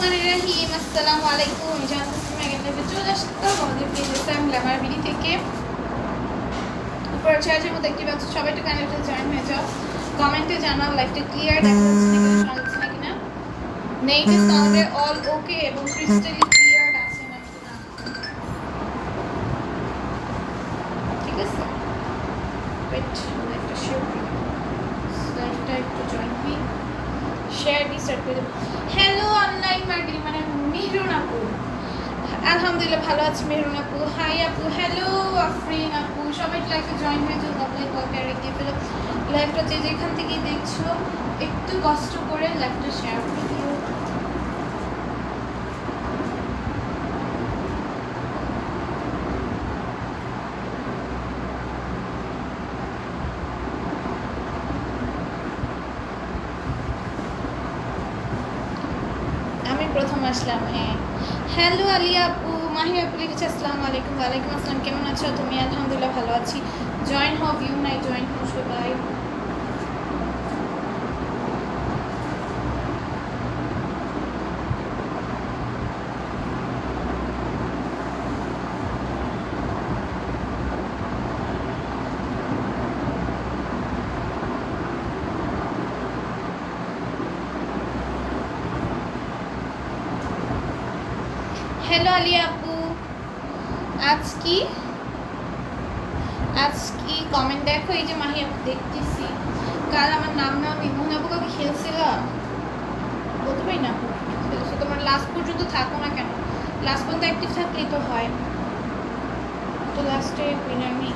রহমানির রহিম। আসসালামু আলাইকুম। জানতেছি মেঘের লাইভে চলে আসলাম আমাদের পেজে স্যাম গ্ল্যামার বিডি থেকে। উপরে চার্জের মধ্যে একটি বাচ্চা সবাই একটু কানেক্টে জয়েন হয়ে যাও। কমেন্টে জানাও লাইভটা ক্লিয়ার দেখা যাচ্ছে নাকি, শোনা যাচ্ছে নাকি না। নেটিভ সাউন্ডে অল ওকে এবং ক্রিস্টালি ক্লিয়ার আছে নাকি না, ঠিক আছে? ওয়েট, লাইভটা শেয়ার করে দেবো। লাইভটা একটু জয়েন হই, শেয়ার দিয়ে স্টার্ট করে দেবো। হ্যালো অনলাইন মার্কেটিং মানে মেহরুন আপু। আলহামদুলিল্লাহ ভালো আছি মেহরুন আপু। হাই আপু, হ্যালো আফরিন আপু, সবাই লাইভে জয়েন হয়ে যাও। লাভ লাইক ওয়ার্কার দিয়ে ফেলো। লাইভটা যে যেখান থেকেই দেখছো একটু কষ্ট করে লাইভটা শেয়ার করে দিও। আমি প্রথম আসলাম, হ্যাঁ। হ্যালো আলিয়া আপু, মাহি আপু লিখেছে আসসালামু আলাইকুম। ওয়ালাইকুম আসসালাম, কেমন আছো তুমি? আলহামদুলিল্লাহ ভালো আছি। জয়েন হও, ভিউ নাই, জয়েন হও সবাই। হ্যালো আলিয়া আপু, আজ কি কমেন্ট দেখো। এই যে মাহি আপু দেখতেছি, কাল আমার নাম নাম মোহন আপু কাকে খেলছিল বলতে পারি না, খেলছো তোমার লাস্ট পর্যন্ত থাকো না কেন, লাস্ট পর্যন্ত অ্যাক্টিভ থাকলেই তো হয়। তো লাস্টে উইনার নেই।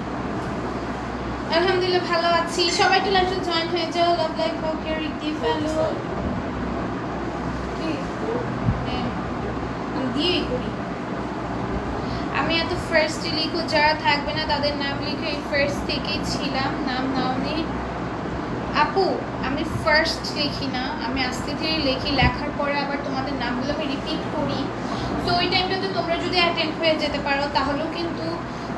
আলহামদুলিল্লাহ ভালো আছি, সবাই একটু লাইভে জয়েন হয়ে যাও। লাভ লাইক ওকে রিদি ফেলো দিয়েই করি। আমি এত ফার্স্টে লিখো, যারা থাকবে না তাদের নাম লিখে। এই ফার্স্ট থেকেই ছিলাম, নাম নাওনি আপু। আমি ফার্স্ট লিখি না, আমি আস্তে ধীরে লিখি, লেখার পরে আবার তোমাদের নামগুলো আমি রিপিট করি। তো ওই টাইমটাতে তোমরা যদি অ্যাটেন্ড হয়ে যেতে পারো তাহলেও কিন্তু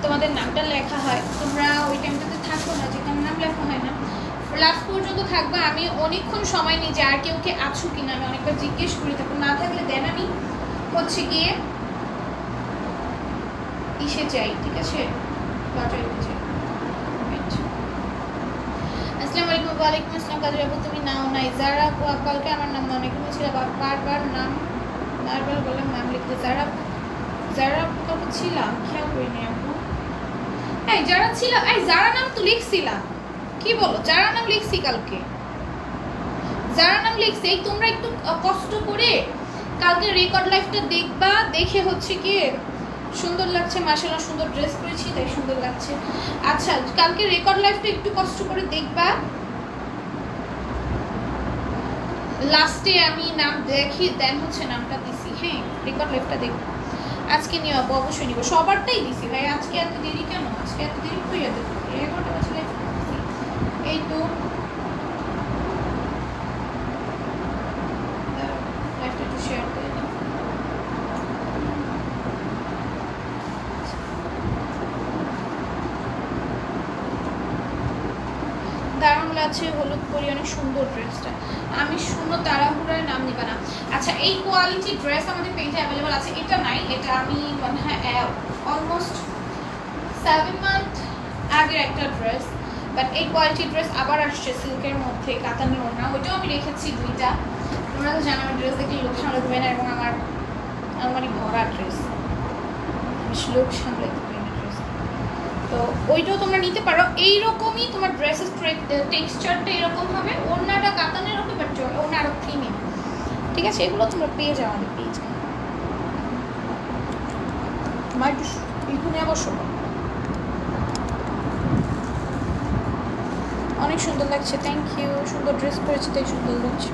তোমাদের নামটা লেখা হয়। তোমরা ওই টাইমটাতে থাকো না যেখানে নাম লেখা হয় না, লাস্ট পর্যন্ত থাকবা। আমি অনেকক্ষণ সময় নিই যে আর কেউ কে আছো কিনা, আমি অনেকবার জিজ্ঞেস করি, তখন না থাকলে দেন আমি হচ্ছে গিয়ে ইসে যাই, ঠিক আছে, বাজারে যাই। আসসালামু আলাইকুম। ওয়ালাইকুম আসসালাম। কাজী আপু তুমি নাও নাই। যারা আপু কালকে আমার নাম অনেক ছিল, বারবার বললাম নাম লিখতে। যারা আপু কালকে ছিলাম খেয়াল করিনি আপু। এই যারা ছিলাম, এই যারা নাম তো লিখছিলাম, কি বলো, যারা নাম লিখছি কালকে, যারা নাম লিখছি। এই তোমরা একটু কষ্ট করে কালকে রেকর্ড লাইভটা দেখবা, দেখে হচ্ছে কি সুন্দর লাগছে, মাশাআল্লাহ সুন্দর ড্রেস পরেছি তাই সুন্দর লাগছে। আচ্ছা কালকে রেকর্ড লাইভটা একটু কষ্ট করে দেখবা, লাস্টে আমি নাম দেখি দেন হচ্ছে নামটা দিছি, হ্যাঁ। রেকর্ড লাইভটা দেখবো, আজকে নিয়ে অবশ্যই নিব, সবারটাই দিছি ভাই। আজকে এত দেরি কেন, আজকে এত দেরি হয়ে যেত, 11টা বাজে লাইভ দিছি। এই তো লাইভটা একটু শেয়ার করে দিই। দারুণ লাগছে, হলুদ পরি, অনেক সুন্দর ড্রেসটা। আমি শুনো তাড়াহুড়ার নাম নিবা না। আচ্ছা এই কোয়ালিটি ড্রেস আমাদের পেজে অ্যাভেলেবল আছে, এটা নাই, এটা আমি মনে হয় অলমোস্ট 7 মান্থ আগের একটা ড্রেস, বাট এই কোয়ালিটি ড্রেস আবার আসছে সিল্কের মধ্যে, কাতানের ওড়না, ওইটাও আমি রেখেছি 2টা। তোমরা তো জানো আমি ড্রেস দেখে লোক সামলাতে পারি না, এবং আমার আলমারি ভরা ড্রেস, লোক সামলাতে পারি না ড্রেস। তো ওইটাও তোমরা নিতে পারো, এইরকমই তোমার ড্রেসের টেক্সচারটা এরকম হবে, ওড়নাটা কাতানের হবে, বাট ওড়না আরও প্রিমিয়াম, ঠিক আছে? এগুলো তোমরা পেয়ে যাও আমাদের পেজে। তোমার একটু এখানে অবশ্য অনেক সুন্দর লাগছে, থ্যাংক ইউ। সুন্দর ড্রেস পরেছি তাই সুন্দর লাগছে।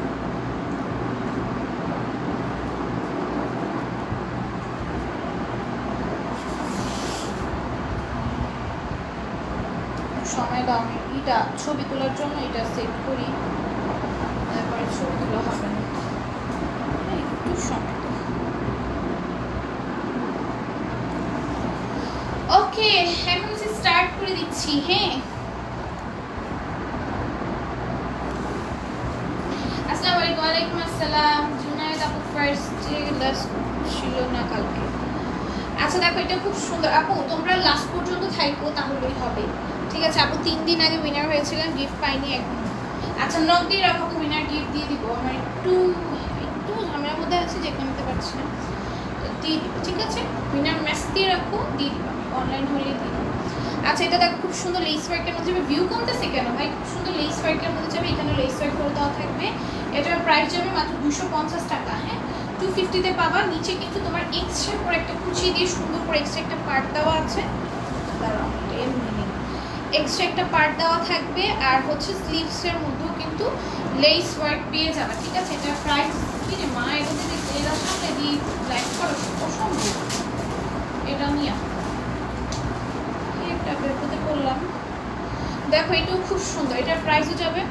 সময় দাও, আমি এটা ছবি তোলার জন্য এটা সেট করি, তারপরে ছবি তোলা হবে না, একটু সময় দাও। ওকে এখন স্টার্ট করে দিচ্ছি, হ্যাঁ। আসসালামু আলাইকুম। ওয়ালাইকুম আসসালাম। জুনায়েদ আপু প্রাইস যে লাস্ট ছিল না কালকে। আচ্ছা দেখো এটা খুব সুন্দর আপু, তোমরা লাস্ট পর্যন্ত থাকো তাহলেই হবে, ঠিক আছে আপু? 3 দিন আগে উইনার হয়েছিলেন, গিফট পাইনি এখন। আচ্ছা নক দিয়ে রাখো, উইনার গিফট দিয়ে দিব। আমার একটু ঝামেলার মধ্যে আছে যে এখন নিতে পারছি না, দিয়ে দিব, ঠিক আছে? উইনার মেসেজ দিয়ে রাখো, দিয়ে দিব, অনলাইন হলে দিয়ে দিব। আচ্ছা এটা দেখো খুব সুন্দর লেস ওয়ার্কের মধ্যে যাবে। ভিউ কমতেছে কেন ভাই? খুব সুন্দর লেস ওয়ার্কের মধ্যে যাবে, এখানে লেস ওয়ার্ক করে দেওয়া থাকবে। এটার প্রাইস যাবে মাত্র 250 টাকা। হ্যাঁ 250-তে পাবা। নিচে কিন্তু তোমার এক্সট্রা করে একটা কুচি দিয়ে সুন্দর করে এক্সট্রা একটা পার্ট দেওয়া আছে, এক্সট্রা একটা পার্ট দেওয়া থাকবে। আর হচ্ছে স্লিভসের মধ্যেও কিন্তু লেস ওয়ার্ক পেয়ে যাবে, ঠিক আছে? এটার প্রাইস কি রে মা? এটা যদি এটার সামনে দিয়ে লাইক করো অসম্ভব, এটা নিয়ে একটা বেরোতে করলাম। দেখো এটাও খুব সুন্দর, এটার প্রাইসও যাবে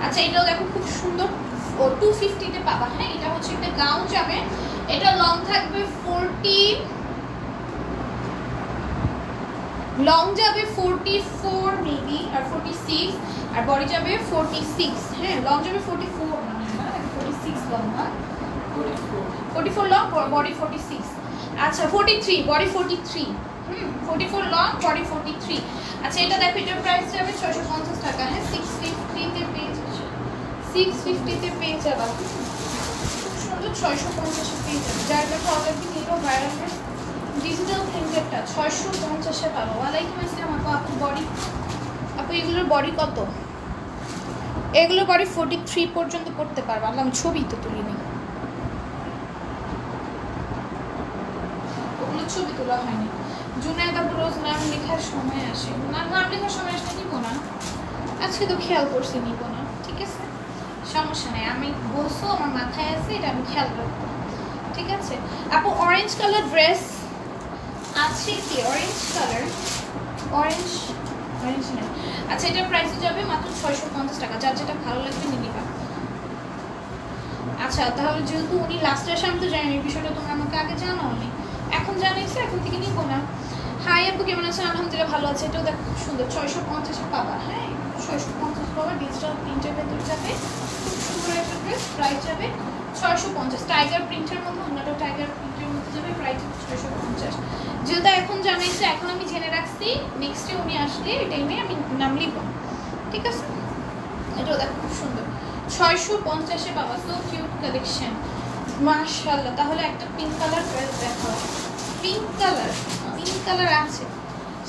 আচ্ছা এটাও দেখো খুব সুন্দর, 250-তে পাবা। হ্যাঁ এটা হচ্ছে একটা গাউন যাবে, এটা লং থাকবে 40, লং যাবে 44 মেবি আর 46, আর বডি যাবে 46। হ্যাঁ লং যাবে 44 মানে না 46 লং না 44 লং, বডি 46। আচ্ছা 43, বডি 43, 44 লং, বডি 43। আচ্ছা এটা দেখো এটার প্রাইস যাবে 650 টাকা। হ্যাঁ 650-তে পেয়ে যাবে, 650-তে পেয়ে যাবে, খুব সুন্দর 650-এ পেয়ে যাবে। যার কাছে অলরেডি নিলো ভাইরাল ডিজিটাল প্রিন্টেডটা 650-এ পাবো। ওয়ালাইকুম আসসালাম আপু। আপু বডি, আপু এগুলোর বডি কত? এগুলোর বডি 43 পর্যন্ত পড়তে পারবো। আমি ছবি তো তুলিনি, ওগুলো ছবি তোলা হয়নি। জুনায়েদ আপু রোজ নাম লেখার সময় আসে না, নাম লেখার সময় আসলে নিব না, আজকে তো খেয়াল করছি নিব না, ঠিক আছে সমস্যা নেই। আমি বলছো আমার মাথায় আছে, এটা আমি খেয়াল রাখবো, ঠিক আছে? আপু অরেঞ্জ কালার ড্রেস আছে কি? অরেঞ্জ কালার, অরেঞ্জ নেই। আচ্ছা এটার প্রাইস যাবে মাত্র 650 টাকা। যার যেটা ভালো লাগবে নিয়ে নিবা। আচ্ছা তাহলে যেহেতু উনি লাস্টে আসে, আমি তো জানি এই বিষয়টা, তোমরা আমাকে আগে জানাও নি, এখন জানাইছো, এখন থেকে নিবো না। হাই আপু কেমন আছেন? আলহামদুলিল্লাহ ভালো আছে। এটাও দেখো খুব সুন্দর, 650-এ পাবা। হ্যাঁ 650 পাবা, ডিজিটাল প্রিন্টের ভেতর যাবে, খুব সুন্দর একটা ড্রেস। প্রাইস যাবে 650। টাইগার প্রিন্টের মধ্যে, অন্যটা টাইগার প্রিন্টের মধ্যে যাবে, প্রাইস 650। যেহেতু এখন জানাইছে, এখন আমি জেনে রাখছি, নেক্সটে উনি আসলে এই টাইমে আমি নাম লিখব, ঠিক আছে? এটাও দেখো খুব সুন্দর, 650-এ পাবা। সো কিউট কালেকশন মাশাআল্লাহ। তাহলে একটা পিঙ্ক কালার ড্রেস দেখো, পিঙ্ক কালার আছে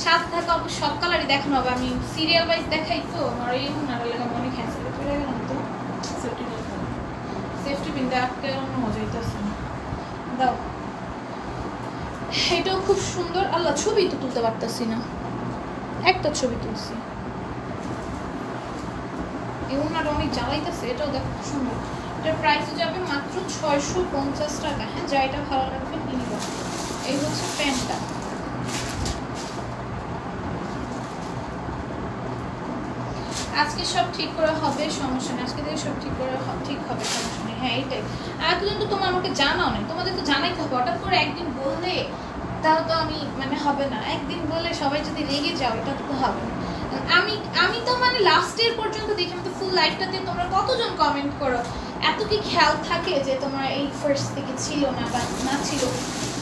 সাথে থাকা, অবশ্য সব কালারই দেখানো হবে। আমি সিরিয়াল ওয়াইজ দেখাই তো, আমার এই উনারা লাগা মনে খেয়েছে চলে গেলাম তো। সেফটি পিন দেখতে মজা হইতেছে না, দাও। এটাও খুব সুন্দর। আল্লাহ ছবি তো তুলতে পারতেছি না, একটা ছবি তুলছি, এই উনারা অনেক জ্বালাইতেছে। এটাও দেখো খুব সুন্দর, এটার প্রাইস যাবে মাত্র 650 টাকা। হ্যাঁ যা এটা ভালো লাগবে নিয়ে নিব। এই হচ্ছে প্যান্টটা। আজকে সব ঠিক করা হবে, সমস্যা নেই, আজকে থেকে সব ঠিক হবে, সমস্যা নেই। হ্যাঁ এইটাই। আর কিন্তু তোমরা আমাকে জানাও না, তোমাদের তো জানাইতে হবে। হঠাৎ করে একদিন বললে তাও তো আমি মানে হবে না, একদিন বলে সবাই যদি রেগে যাও এটা তো হবে না। আমি তো মানে লাস্টের পর্যন্ত দেখি, আমি তো ফুল লাইফটাতে তোমরা কতজন কমেন্ট করো, এত কি খেয়াল থাকে যে তোমার এই ফার্স্ট থেকে ছিল না বা না ছিল,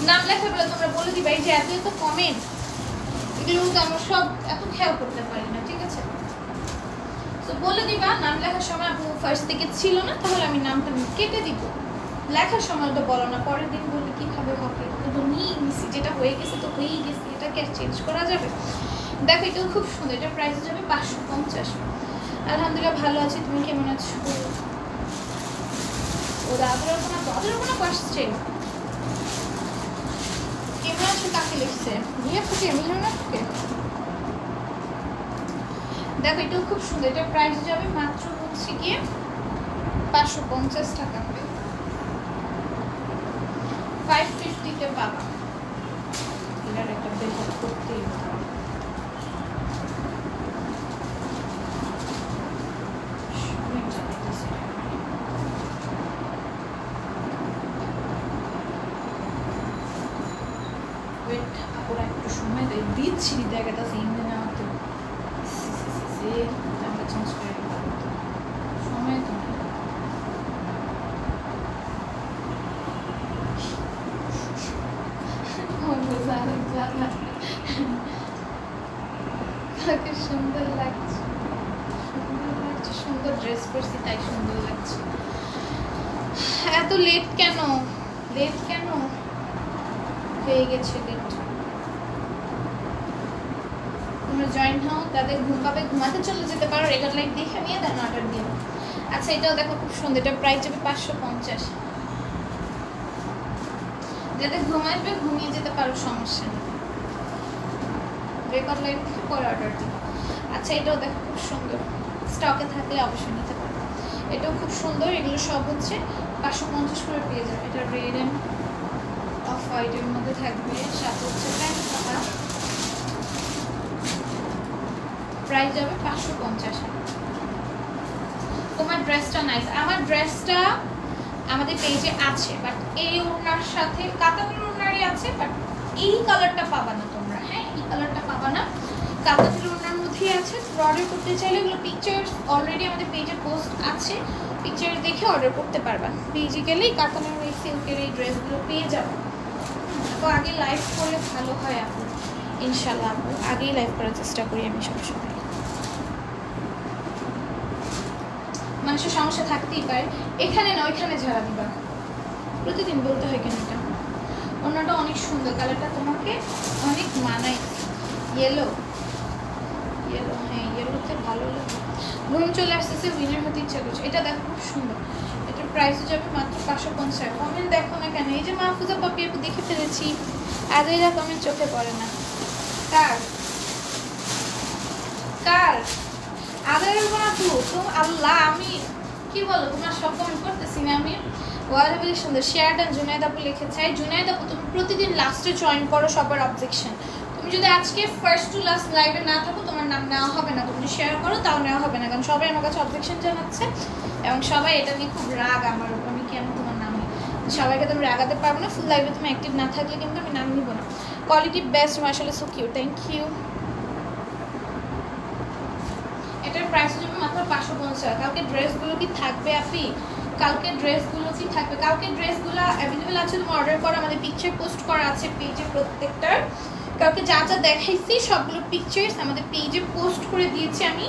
নাম লেখার বেলা তোমরা বলে দিবা এই যে এত এত কমেন্ট, এগুলো তো আমরা সব এত খেয়াল করতে পারি না, ঠিক আছে? তো বলে দিবা নাম লেখার সময় আপু ফার্স্ট থেকে ছিল না, তাহলে আমি নামটা কেটে দিব। লেখার সময় তো বলো না, পরের দিন বললে কীভাবে হবে? তো নিয়ে নিছি, যেটা হয়ে গেছে তো হয়েই গেছে, এটাকে আর চেঞ্জ করা যাবে? দেখো এটাও খুব সুন্দর, এটার প্রাইস যাবে 550। আলহামদুলিল্লাহ ভালো আছি, তুমি কেমন আছো? ও দাদুর কোনো কোয়েশ্চেন কেমন আছো কাকে লিখছে? নিয়ে থাকে মিলন না থাকে। দেখো এটাও খুব সুন্দর, এটার প্রাইস যাবে মাত্র হচ্ছে গিয়ে 550 টাকা, 550-তে পাবা। এটার একটা বেতন করতেই হবে। ওরা একটু সময় দিচ্ছি, জায়গাটা সেম না তো চেঞ্জ করে তাকে সুন্দর লাগছে, সুন্দর ড্রেস পরছি তাই সুন্দর লাগছে। এত লেট কেন, লেট কেন হয়ে গেছে লেট? তোমরা জয়েন হও, তাদের ঘুম পাবে, ঘুমাতে চলে যেতে পারো, রেকর্ড লাইট দেখে নিয়ে দেন অর্ডার দিও। আচ্ছা এটাও দেখো খুব সুন্দর, এটা প্রাইস যাবে 550। যাদের ঘুম আসবে ঘুমিয়ে যেতে পারো, সমস্যা নেই, রেকর্ড লাইট দেখে পরে অর্ডার দিও। আচ্ছা এটাও দেখো খুব সুন্দর, স্টকে থাকলে অবশ্যই নিতে পারো। এটাও খুব সুন্দর, এগুলো সব হচ্ছে 550 করে পেয়ে যাবে। এটা রেড এন্ড অফ হোয়াইটের মধ্যে থাকবে, সাথে হচ্ছে প্যান্ট পাতা, প্রাইস যাবে 550। তোমার ড্রেসটা নাইস, আমার ড্রেসটা আমাদের পেজে আছে, বাট এই ওড়নার সাথে কাতানের ওড়নারই আছে, বাট এই কালারটা পাবা না তোমরা। হ্যাঁ এই কালারটা পাবা না, কাতানের ওড়নার মধ্যেই আছে। অর্ডার করতে চাইলে এগুলো পিকচার্স অলরেডি আমাদের পেজে পোস্ট আছে, পিকচার দেখে অর্ডার করতে পারবা। পেজে গেলেই কাতানের এই সিল্কের এই ড্রেসগুলো পেয়ে যাবো। তো আগে লাইভ করলে ভালো হয় আপু, ইনশাল্লাহ আপু আগেই লাইভ করার চেষ্টা করি আমি সবসময়। মানুষের সমস্যা থাকতেই পারে, এখানে না ওইখানে ঝাড়া দিবা, প্রতিদিন বলতে হয় কেন? এটা ওনাটা অনেক সুন্দর, কালারটা তোমাকে অনেক মানায়। ইয়েলো ইয়েলো, হ্যাঁ ইয়েলোতে ভালো লাগে। ঘুম চলে আসতেছে, উইনার হতে ইচ্ছা করছে। এটা দেখো খুব সুন্দর, এটার প্রাইসও যাবে মাত্র 550। কমেন্ট দেখো না কেন? এই যে মাহফুজা পাপি আপু দেখে ফেলেছি, আজ এরা কমেন্ট চোখে পড়ে না। কার কার আদের আপু তো আল্লাহ, আমি কি বলো, তোমার সব কমেন্ট করতেছি না আমি। ওয়ালেবেলি সুন্দর শেয়ার ডান, জুনায়েদ আপু লিখেছে। জুনায়েদ আপু তুমি প্রতিদিন লাস্টে জয়েন করো, সবার অবজেকশন। তুমি যদি আজকে ফার্স্ট টু লাস্ট লাইভে না থাকো তোমার নাম নেওয়া হবে না, তুমি শেয়ার করো তাও নেওয়া হবে না, কারণ সবাই আমার কাছে অবজেকশন জানাচ্ছে এবং সবাই এটা নিয়ে খুব রাগ আমার উপর, আমি কেন তোমার নাম নিই। সবাইকে তুমি রাগাতে পারবো না, ফুল লাইভে তুমি অ্যাক্টিভ না থাকলে কিন্তু আমি নাম নিব না। কোয়ালিটি বেস্ট, মাশাআল্লাহ সো কিউট, থ্যাংক ইউ। এটার প্রাইস যাবে মাত্র 550। কালকে ড্রেসগুলো কি থাকবে আপনি? কালকে ড্রেসগুলো কি থাকবে? কালকে ড্রেসগুলো অ্যাভেলেবেল আছে, তুমি অর্ডার করো, আমাদের পিকচার পোস্ট করা আছে পেজে প্রত্যেকটার। কালকে যা যা দেখাইছি সবগুলো পিকচার্স আমাদের পেজে পোস্ট করে দিয়েছি আমি,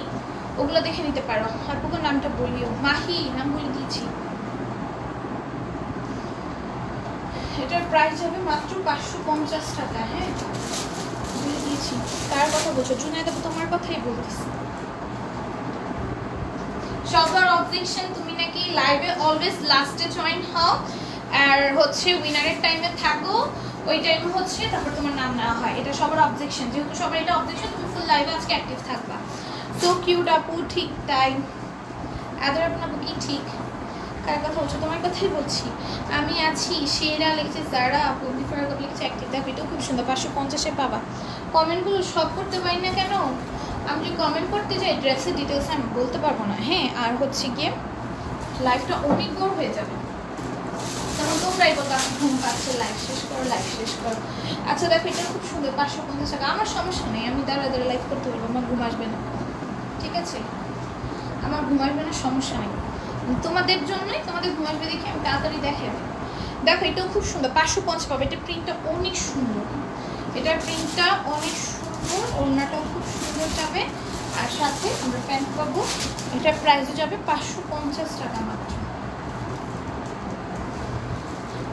ওগুলো দেখে নিতে পারো। আর পুকুর নামটা বলিও, মাহি নাম বলে দিয়েছি। এটার প্রাইস হবে মাত্র 550 টাকা। হ্যাঁ বলে দিয়েছি। কার কথা বলছো? জুনায়েদ আপু তোমার কথাই বলতেছি। সবার অবজেকশন তুমি নাকি লাইভে অলওয়েজ লাস্টে জয়েন হও আর হচ্ছে উইনারের টাইমে থাকো, ওই টাইমে হচ্ছে তারপর তোমার নাম নেওয়া হয়, এটা সবার অবজেকশন। যেহেতু সবার এটা অবজেকশন, তুমি ফুল লাইভে আজকে অ্যাক্টিভ থাকবা। সো কিউট আপু, ঠিক তাই। আদর আপু কি ঠিক? কার কথা বলছো? তোমার কথাই বলছি। আমি আছি, সেরা লিখছে যারা আপু, ডিফারেন্ট লিখছে অ্যাক্টিভ। দেখো এটাও খুব সুন্দর, 550-এ পাবা। কমেন্টগুলো সব করতে পারি না কেন? আমি যদি কমেন্ট করতে যাই ড্রেসের ডিটেলস আমি বলতে পারবো না। হ্যাঁ আর হচ্ছে গিয়ে লাইফটা অনেক বড় হয়ে যাবে, তখন তোমরাই বলতো ঘুম পাচ্ছে, লাইফ শেষ করো, লাইফ শেষ করো। আচ্ছা দেখো এটা খুব সুন্দর, 550 টাকা। আমার সমস্যা নেই, আমি দাঁড়া দাঁড়া লাইফ করতে পারবো, আমার ঘুম আসবে না, ঠিক আছে? আমার ঘুম আসবে না, সমস্যা নেই। তোমাদের জন্যই, তোমাদের ঘুম আসবে দেখে আমি তাড়াতাড়ি দেখাই। দেখো এটাও খুব সুন্দর, 550 পাবে। এটা প্রিন্টটা অনেক সুন্দর, এটার প্রিন্টটা অনেক সুন্দর, ওড়নাটাও খুব সুন্দর যাবে, আর সাথে আমরা প্যান্ট পাবো। এটার প্রাইসও যাবে 550 টাকা মাত্র।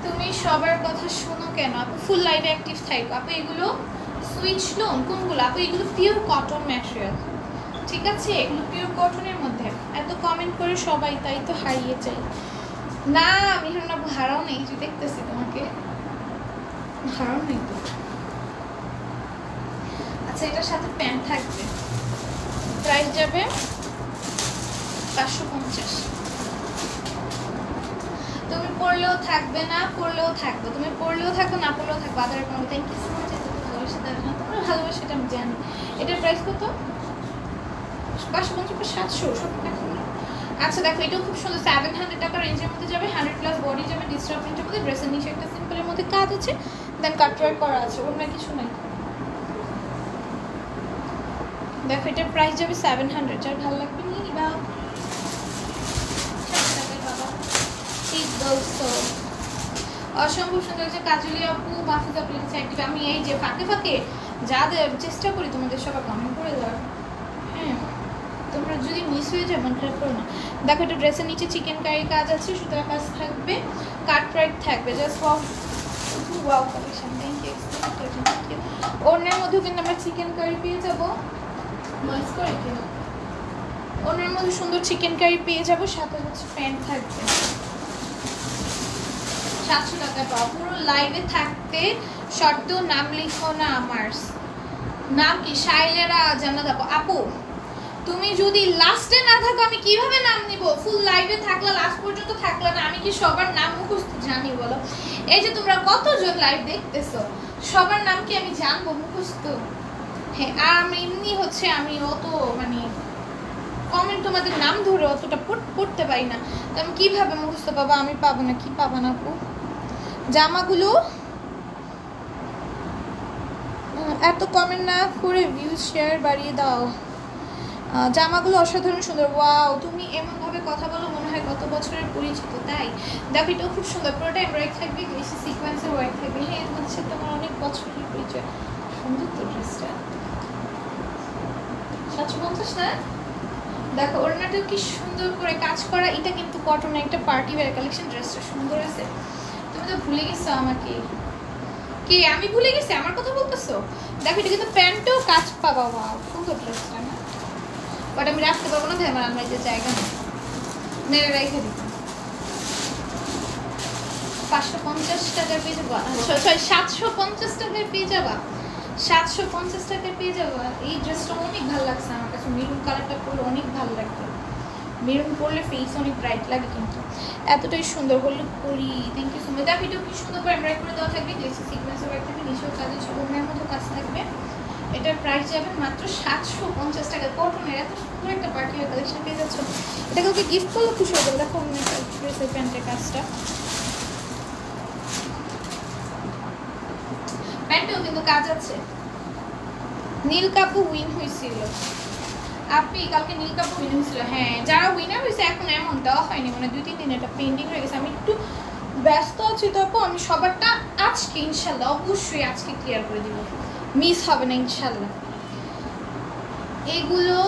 তুমি সবার কথা শোনো কেন আপু? ফুল লাইভে অ্যাক্টিভ থাকো আপু। এগুলো সুইচ লোন কোনগুলো আপু? এগুলো পিওর কটন ম্যাটেরিয়াল, ঠিক আছে? এগুলো পিওর কটনের মধ্যে। এত কমেন্ট করে সবাই, তাই তো হারিয়ে যাই না। আমি না হারাও নেই, যে দেখতেছি তোমাকে হারাও নেই তো। আচ্ছা এটার সাথে প্যান্ট থাকবে, প্রাইস যাবে 550। তুমি পড়লেও থাকবে, না পড়লেও থাকবে, তুমি পড়লেও থাকো না পড়লেও থাকবে। আদার কোনো থ্যাংক ইউ সো মাচ। ভালোবাসা দেবে না, তোমার ভালোবাসা এটা আমি জানি। এটার প্রাইস কত? 550 700 সব টাকা। আচ্ছা দেখো এটাও খুব সুন্দর, 700 টাকা রেঞ্জের মধ্যে যাবে, 100+ বডি যাবে, ডিজিটাল প্রিন্টের মধ্যে। ড্রেসের নিচে একটা সিম্পলের মধ্যে কাজ আছে, দেন কাটওয়ার্ক করা আছে, অন্য কিছু নাই। দেখো এটার প্রাইস যাবে 700। যার ভালো লাগবে নিয়ে নিবা। ঠিক বলছো, অসম্ভব সুন্দর হচ্ছে কাজলি আপু, মাহফুজ আপু লিখেছে অ্যাক্টিভ। আমি এই যে ফাঁকে ফাঁকে যাদের চেষ্টা করি তোমাদের সবার কমেন্ট করে দেওয়ার। হ্যাঁ, তোমরা যদি মিস হয়ে যায় মন খারাপ করো না। দেখো এটা ড্রেসের নিচে চিকেন কারি কাজ আছে, সুতরাং কাজ থাকবে, কাট প্রাইট থাকবে, just wow collection. Thank you. ওনার মধ্যেও কিন্তু আমরা চিকেন কারি পেয়ে যাবো, নয়েস করে কিনা ওনার মধ্যে সুন্দর চিকেন কারি পেয়ে যাবো, সাথে হচ্ছে প্যান্ট থাকবে। 700 টাকা পাও। পুরো লাইভে থাকতে শর্ত নাম লিখো না আমার। নাম কি? শাইলেরা জান্নাত আপু। আপু তুমি যদি লাস্টে না থাকো আমি কিভাবে নাম নিব? ফুল লাইভে থাকলে লাস্ট পর্যন্ত থাকলে না, আমি কি সবার নাম মুখস্থ জানি বলো? এই যে তোমরা কতজন লাইভ দেখতেছো, সবার নাম কি আমি জানবো মুখস্থ? হ্যাঁ, আর আমি এমনি হচ্ছে আমি অত মানে কমেন্ট তোমাদের নাম ধরে অতটা পড়তে পারি না, তো আমি কিভাবে মুখস্থ পাবো? আমি পাবো না, কি পাবো না আপু? জামাগুলো এত কমেন্ট না করে ভিউজ শেয়ার বাড়িয়ে দাও। জামাগুলো অসাধারণ সুন্দর। ওয়াও, তুমি এমনভাবে কথা বলো মনে হয় কত বছরের পরিচিত। তাই দেখো, এটাও খুব সুন্দর, পুরোটা এমব্রয়ডারি থাকবে, বেশি সিকোয়েন্সের ওয়ার্ক থাকবে। হ্যাঁ, হচ্ছে তোমার অনেক বছরের পরিচয়। সুন্দর তো ড্রেসটা, 750 না? দেখো ওড়নাটাও কি সুন্দর করে কাজ করা। এটা কিন্তু কটনের একটা পার্টি ওয়্যার কালেকশন। ড্রেসটা সুন্দর আছে। তুমি তো ভুলে গেছো আমাকে। কে? আমি ভুলে গেছি? আমার কথা বলতেছো? দেখো এটা কিন্তু প্যান্টও কাজ পাবা। ওয়াও, সুন্দর ড্রেসটা না? বাট আমি রাখতে পারবো না, আমার আলমারিতে জায়গা নেই, মেরে রেখে দিতাম। 550 টাকার পেয়ে যাবা, 750 টাকায় পেয়ে যাবা, 750 টাকায় পেয়ে যাবা। এই ড্রেসটা অনেক ভালো লাগছে আমার কাছে, মেরুন কালারটা পরলে অনেক ভালো লাগবে। মেরুন পরলে ফেস অনেক ব্রাইট লাগে, কিন্তু এতটাই সুন্দর হলুদ করি। Thank you so much. দেখো এটাও কি সুন্দর করে এমব্রয়ডারি করে দেওয়া থাকবে, গ্লেসি সিকোয়েন্সের ওয়ার্ক থাকবে, নিচেও কাজের ছোটনের মতো কাজ থাকবে। এটার প্রাইস যাবে মাত্র 750 টাকা। কটনের এত সুন্দর একটা পার্টি ওয়্যার কালেকশন পেয়ে যাচ্ছ। এটা কাউকে গিফট করলে খুশি হয়ে যাবে। দেখো ড্রেসের প্যান্টের কাজটা, প্যান্টেও কিন্তু কাজ আছে। নীল কাপু উইন হয়েছিল আপনি কালকে, নীল কাপু উইন হয়েছিল। হ্যাঁ, যারা উইনার হয়েছে এখন এমন দেওয়া হয়নি, মানে 2-3 দিন এটা পেন্ডিং হয়ে গেছে। আমি একটু ব্যস্ত আছি, তো আমি সবারটা আজকে ইনশাল্লাহ অবশ্যই আজকে ক্লিয়ার করে দিব, মিস হবে না ইনশাল্লাহ। এগুলো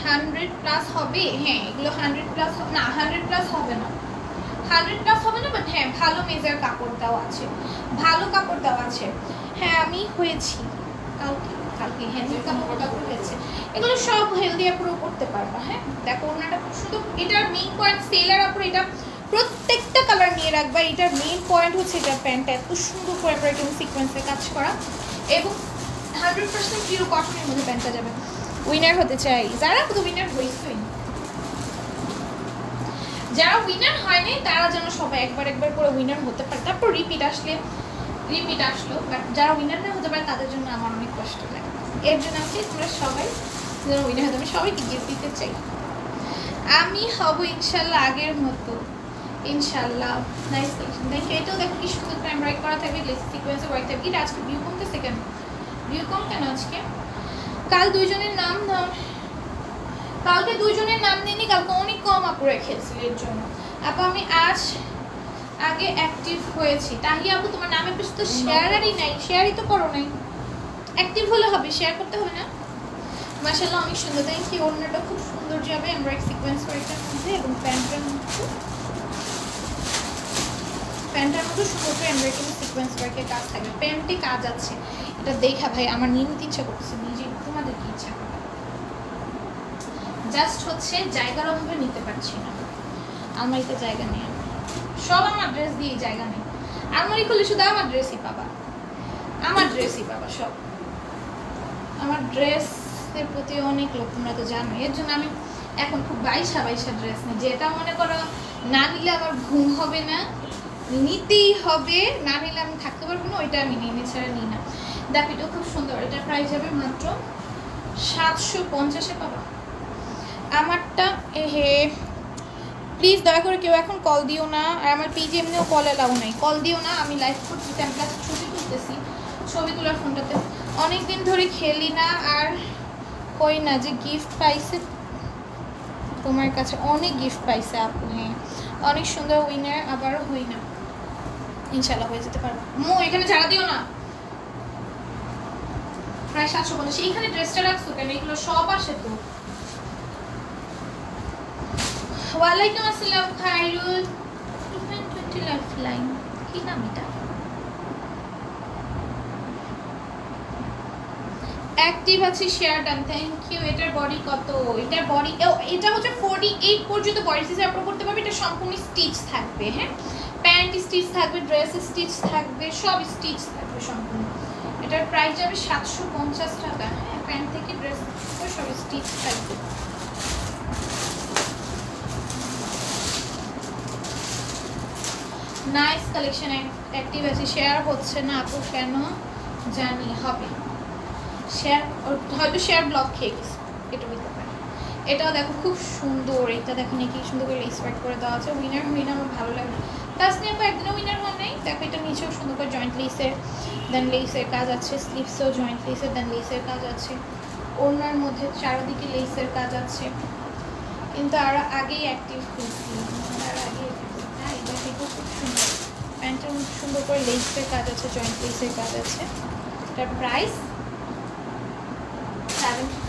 100+ হবে। হ্যাঁ, এগুলো 100+ না, 100+ হবে না, 100+ হবে না, বাট হ্যাঁ ভালো মেজার কাপড় দেওয়া আছে, ভালো কাপড় দেওয়া আছে। হ্যাঁ, আমি হয়েছি কালকে কালকে হ্যাঁ, কাপড় হয়েছে। এগুলো সব হেলদি আপুরও করতে পারবা। হ্যাঁ, দেখো ওনাটা শুধু এটার মেইন পয়েন্ট সেলার আপুর, এটা প্রত্যেকটা কালার নিয়ে রাখবা। এটার মেইন পয়েন্ট হচ্ছে এটা প্যান্টটা এত সুন্দর করে এমব্রয়ডারি সিকোয়েন্সে কাজ করা, এবং 100% পিওর কটনের মধ্যে প্যান্টটা যাবে। উইনার হতে চাই যারা, শুধু উইনার হয়েছেই, যারা উইনার হয়নি তারা যেন সবাই একবার করে উইনার হতে পারে, তারপর রিপিট আসলো। বাট যারা উইনার না হতে পারে তাদের জন্য আমার অনেক কষ্ট লাগে। এর জন্য আমি তোমরা সবাই যেন উইনার হতে, আমি সবাইকে গিফট দিতে চাই। আমি হব ইনশাল্লাহ আগের মতো, ইনশাল্লাহ। Nice collection, thank you. এটাও দেখো কি সুন্দর করে এমব্রয়ডারি করা থাকবে, গ্লেসি সিকোয়েন্সে ওয়ার্ক থাকবে। এটা আজকে ভিউ কমতেছে কেন? ভিউ কম কেন আজকে? কাল দুইজনের নাম কালকে দুইজনের নাম নিইনি, কালকে অনেক কম আপু রেখেছিল, এর জন্য আপু আমি আগে অ্যাক্টিভ হয়েছি। তাহিয়া আপু তোমার নামে বেশ তো শেয়ারই নাই, শেয়ারই তো করো নাই। অ্যাক্টিভ হলে হবে, শেয়ার করতে হবে না? মাশাআল্লাহ অনেক সুন্দর, থ্যাংক ইউ। ওড়নাটা খুব সুন্দর যাবে এমব্রয়ডারি সিকোয়েন্স ওয়ার্কের মধ্যে, এবং প্যান্টের মধ্যে সুন্দর করে এমব্রয়ডারি সিকোয়েন্স ওয়ার্কের কাজ থাকবে। প্যান্টে কাজ আছে, এটা দেখা ভাই আমার নিতে ইচ্ছা করছে, নিজে তোমাদের কি ইচ্ছা করে, জাস্ট হচ্ছে জায়গার অভাবে নিতে পারছি না, আলমারিতে জায়গা নেই। সব আমার ড্রেস দিয়ে জায়গা নেই, আলমারি খুলে শুধু আমার ড্রেসই পাবা, সব আমার ড্রেসের প্রতি অনেক লোক, তোমরা তো জানো। এর জন্য আমি এখন খুব বাইশা ড্রেস নিই, যেটা মনে করো না নিলে আমার ঘুম হবে না, নিতেই হবে, না নিলে আমি থাকতে পারবো না, ওইটা আমি নিই, ছাড়া নিই না। দেখো এটা খুব সুন্দর, এটার প্রাইস যাবে মাত্র 750-এ পাবা আমারটা। হে প্লিজ দয়া করে কেউ এখন কল দিও না, আর আমার পেজে এমনিও কল এলাও নাই, কল দিও না। আমি লাইভ করছি, ক্যাম্পাস ছবি তুলতেছি, ছবি তোলার ফোনটাতে অনেক দিন ধরে খেলি না, আর কই না যে গিফট পাইছে তোমার কাছে, অনেক গিফট পাইছে আপু। হ্যাঁ, অনেক সুন্দর উইনার, আবারও হই না। ইনশাল্লাহ হয়ে যেতে পারবো। এখানে ঝাড়া দিও না। প্রায় 750। এইখানে ড্রেসটা রাখছো কেন? এগুলো সব আসে তো। ওয়ালাইকুম আসসালাম খায়রুল। 20 লাইফলাইন কি নাম এটা? অ্যাক্টিভ আছে শেয়ার ডান, থ্যাংক ইউ। এটার বডি কত? এটার বডি এটা হচ্ছে 48 পর্যন্ত বডি সাইজ আপলোড করতে পারবে। এটা সম্পূর্ণ স্টিচ থাকবে, হ্যাঁ প্যান্ট স্টিচ থাকবে, ড্রেস স্টিচ থাকবে, সব স্টিচ থাকবে সম্পূর্ণ। এটার প্রাইস যাবে 750 টাকা। হ্যাঁ প্যান্ট থেকে ড্রেস সব স্টিচ থাকবে। Nice collection. অ্যাক্টিভ আছে, শেয়ার হচ্ছে না আপু কেন জানি হবে। শেয়ার হয়তো শেয়ার ব্লক খেয়ে গেছে, এটা হতে পারে। এটাও দেখো খুব সুন্দর। এটা দেখো নাকি সুন্দর করে লেস ওয়ার্ক করে দেওয়া আছে। উইনার হইনা আমার ভালো লাগে না, তাসনিয়া আপু একদিনও উইনার হওয়া নাই। দেখো এটা নিচেও সুন্দর করে জয়েন্ট লেসের, দেন লেসের কাজ আছে, স্লিভসেও জয়েন্ট লেসের, দেন লেসের কাজ আছে, ওড়নার মধ্যে চারদিকে লেসের কাজ আছে। কিন্তু আরও আগেই অ্যাক্টিভ হয়েছিল, আর আগে হ্যাঁ এটা খুব সুন্দর। প্যান্টের মধ্যে সুন্দর করে লেসের কাজ আছে, জয়েন্ট লেসের কাজ আছে। এটার প্রাইস 750।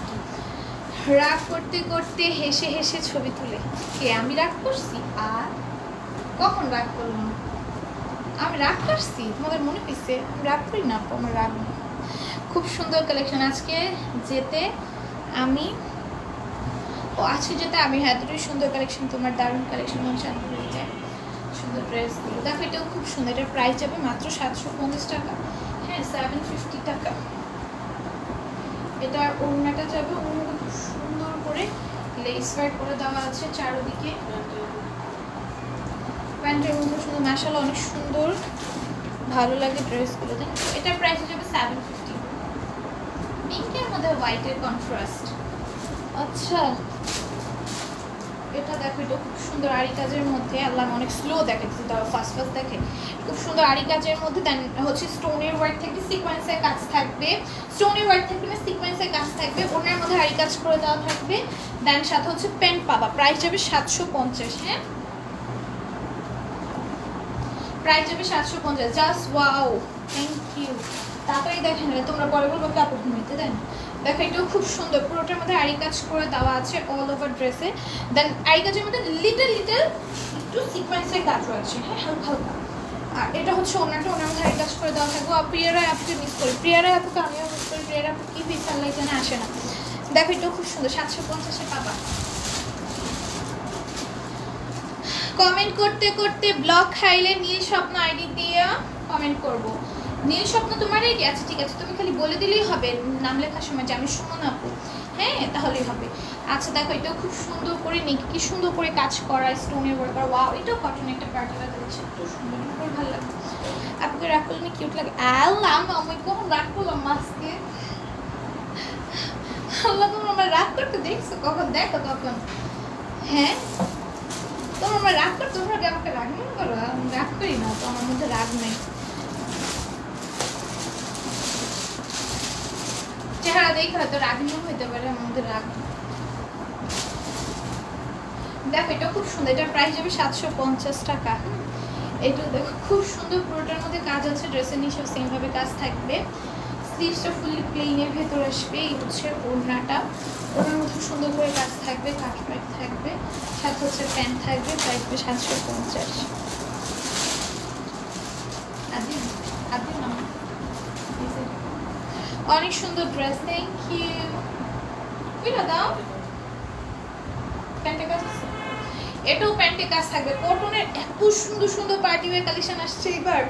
রাগ করতে করতে হেসে হেসে ছবি তুলে। কে আমি রাগ করছি? আর কখন রাগ করলাম? আমি রাগ করছি? তোমাদের মনে হয়েছে আমি রাগ করি না? আমার রাগ নেই। খুব সুন্দর কালেকশন আজকে যেতে আমি আজকে যেতে আমি। হ্যাঁ দুটোই সুন্দর কালেকশন, তোমার দারুণ কালেকশন। মন শান্ত হয়ে যায়। সুন্দর ড্রেসগুলো দেখো, এটাও খুব সুন্দর। এটার প্রাইস যাবে মাত্র 750 টাকা। হ্যাঁ 750 টাকা। এটার ওড়নাটা যাবে, ওড়নাটা খুব সুন্দর করে লেস ওয়ার্ক করে দেওয়া আছে চারদিকে। প্যান্টের মধ্যে সুন্দর, মাশাআল্লাহ অনেক সুন্দর, ভালো লাগে ড্রেসগুলো। এটার প্রাইস যাবে 750। পিঙ্কের মধ্যে হোয়াইটের কন্ট্রাস্ট। আচ্ছা এটা দেখো, এটা খুব সুন্দর আরি কাজের মধ্যে। আল্লাহ অনেক স্লো দেখে, ফার্স্ট ফার্স্ট দেখে। খুব সুন্দর আরি কাজের মধ্যে, দেন হচ্ছে স্টোনের ওয়ার্ক থাকবে, সিকোয়েন্সের কাজ থাকবে। স্টোনের ওয়ার্ক থাকবে না, সিকোয়েন্সের কাজ থাকবে। ওনার মধ্যে আরি কাজ করে দেওয়া থাকবে, দেন সাথে হচ্ছে প্যান্ট পাবা। প্রাইস যাবে 750। হ্যাঁ প্রাইস যাবে 750। Just wow, thank you. তাড়াতাড়ি দেখেন, তোমরা পরে বলবো কাপড় ঘুমাইতে দেন। দেখো এটাও খুব সুন্দর, পুরোটার মধ্যে আরি কাজ করে দেওয়া আছে অল ওভার ড্রেসে। দেন আরি কাজের মধ্যে লিটল লিটল একটু সিকোয়েন্সের কাজও আছে, হ্যাঁ হালকা হালকা। আর এটা হচ্ছে ওনার মধ্যে আরি কাজ করে দেওয়া থাকবে। আর প্রিয়ারা আপুকে মিস করি, প্রিয়ারা আপুকে আমিও মিস করি। প্রিয়ারা আপু কি পিস আল্লাহ জানে আসে না। দেখো এটাও খুব সুন্দর, 750-এ পাবা। কমেন্ট করতে করতে ব্লগ খাইলে নীল স্বপ্ন আইডি দিয়ে কমেন্ট করব। নীল স্বপ্ন তোমার আইডি আছে? ঠিক আছে, তুমি খালি বলে দিলেই হবে নাম লেখার সময় যে আমি সুমন আপু। হ্যাঁ তাহলেই হবে। আচ্ছা দেখো এটাও খুব সুন্দর করে নেকি, কি সুন্দর করে কাজ করা, স্টোনের ওয়ার্ক করা। ওয়াও, এটাও কটন একটা পার্টি ওয়ার দিচ্ছে, এত সুন্দর, খুব ভালো লাগে। আপুকে রাগ করলে কিউট লাগে। আল্লাহ আমি কখন রাগ করলাম মাস্কে? আল্লাহ তোমরা আমার রাগ করতে দেখছো কখন? দেখো কখন? হ্যাঁ তোমরা আমার রাগ করো, তোমরা আমাকে রাগ মনে করো? আমি রাগ করি না তো, আমার মধ্যে রাগ নেই। চেহারা দেখে হয়তো রাগ মনে হইতে পারে, আমার মধ্যে রাগ। দেখো এটা খুব সুন্দর। এটার প্রাইস যাবে 750 টাকা। এটা দেখো খুব সুন্দর, পুরোটার মধ্যে কাজ আছে। ড্রেসের নিচেও সেম ভাবে কাজ থাকবে। স্লিভসটা ফুললি প্লেনের ভেতর আসবে। এই হচ্ছে ওড়নাটা, ওড়নার মধ্যে সুন্দর করে কাজ থাকবে, কাটওয়ার্ক থাকবে, সাথে হচ্ছে প্যান্ট থাকবে। প্রাইস হবে 750। অনেক সুন্দর ড্রেস, থ্যাংক ইউ। বুঝলো দাও প্যান্টের কাজ আছে, এটাও প্যান্টে কাজ থাকবে। কটনের এত সুন্দর সুন্দর পার্টি ওয়্যার কালেকশন আসছে এবার।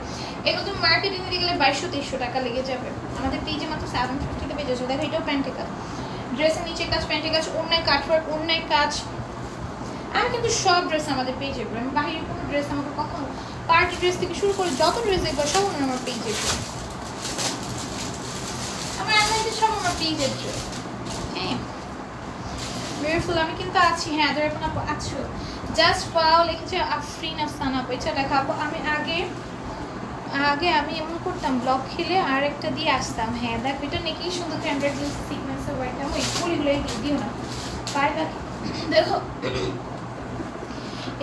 এগুলো তুমি মার্কেটে নিতে গেলে 2200-2300 টাকা লেগে যাবে, আমাদের পেজে মাত্র 750-তে পেয়ে যাচ্ছে। দেখো এটাও প্যান্টে কাজ, ড্রেসের নিচে কাজ, প্যান্টে কাজ, অন্যায় কাটওয়ার্ক, অন্যায় কাজ। আমি কিন্তু সব ড্রেস আমাদের পেজে, আমি বাইরের কোনো ড্রেস আমাকে কখনো, পার্টি ড্রেস থেকে শুরু করে যত ড্রেস দেখবো সব আমার পেজে, আমার আনলাইনে সব আমার পেজের ড্রেস। হ্যাঁ বিউটিফুল, আমি কিন্তু আছি। হ্যাঁ ধরে এখন আপু আছো, জাস্ট পাও লিখেছে আফরিন আফসানা আপু। এটা দেখাবো আমি আগে আমি এমন করতাম, ব্লক খেলে আর একটা দিয়ে আসতাম। হ্যাঁ দেখ এটা নাকি সুন্দর ক্যান্ডার দিয়ে সিকোয়েন্সের ওয়ার্ক, আমি ওই ফুলগুলো দিও না পায়ে বাকি। দেখো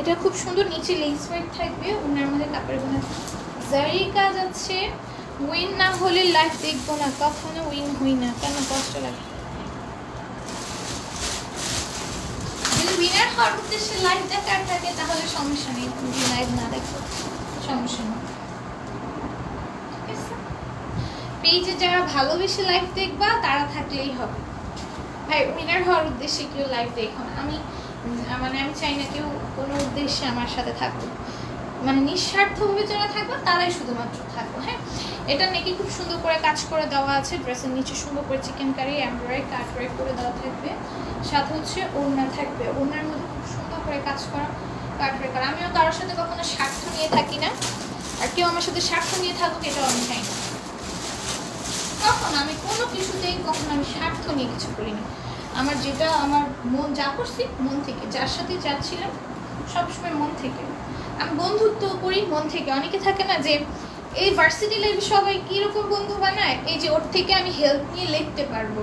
এটা খুব সুন্দর, নিচে লেস ওয়ার্ক থাকবে, ওনার মধ্যে কাপড়ের বোনা জারি কাজ আছে। উইন না হলে লাইভ দেখবো না, কখনো উইন হই না, কেন কষ্ট লাগে? যদি উইনার হওয়ার উদ্দেশ্যে লাইভ দেখার থাকে তাহলে সমস্যা নেই, তুমি লাইভ না দেখো সমস্যা নেই। পেজে যারা ভালোবেসে লাইভ দেখবা তারা থাকলেই হবে ভাই। উইনার হওয়ার উদ্দেশ্যে কেউ লাইভ দেখো না। আমি মানে আমি চাই না কেউ কোনো উদ্দেশ্যে আমার সাথে থাকবো, মানে নিঃস্বার্থভাবে যারা থাকবে তারাই শুধুমাত্র থাকবো। হ্যাঁ, এটা নাকি খুব সুন্দর করে কাজ করে দেওয়া আছে, ড্রেসের নিচে সুন্দর করে চিকেন কারি এমব্রয়ডারি কাটওয়ার্ক করে দেওয়া থাকবে, সাথে হচ্ছে ওড়না থাকবে, ওড়নার মধ্যে খুব সুন্দর করে কাজ করা কাটওয়ার্ক করা। আমিও কারোর সাথে কখনো স্বার্থ নিয়ে থাকি না, আর কেউ আমার সাথে স্বার্থ নিয়ে থাকুক এটাও আমি চাই না। কখন আমি কোনো কিছুতেই কখনো আমি স্বার্থ নিয়ে কিছু করিনি। আমার যেটা আমার মন যা করছি মন থেকে, যার সাথে যাচ্ছিলাম সবসময় মন থেকে। আমি বন্ধুত্ব করি মন থেকে। অনেকে থাকে না যে এই ভার্সিটি লাইফে সবাই কীরকম বন্ধু বানায়, এই যে ওর থেকে আমি হেল্প নিয়ে লিখতে পারবো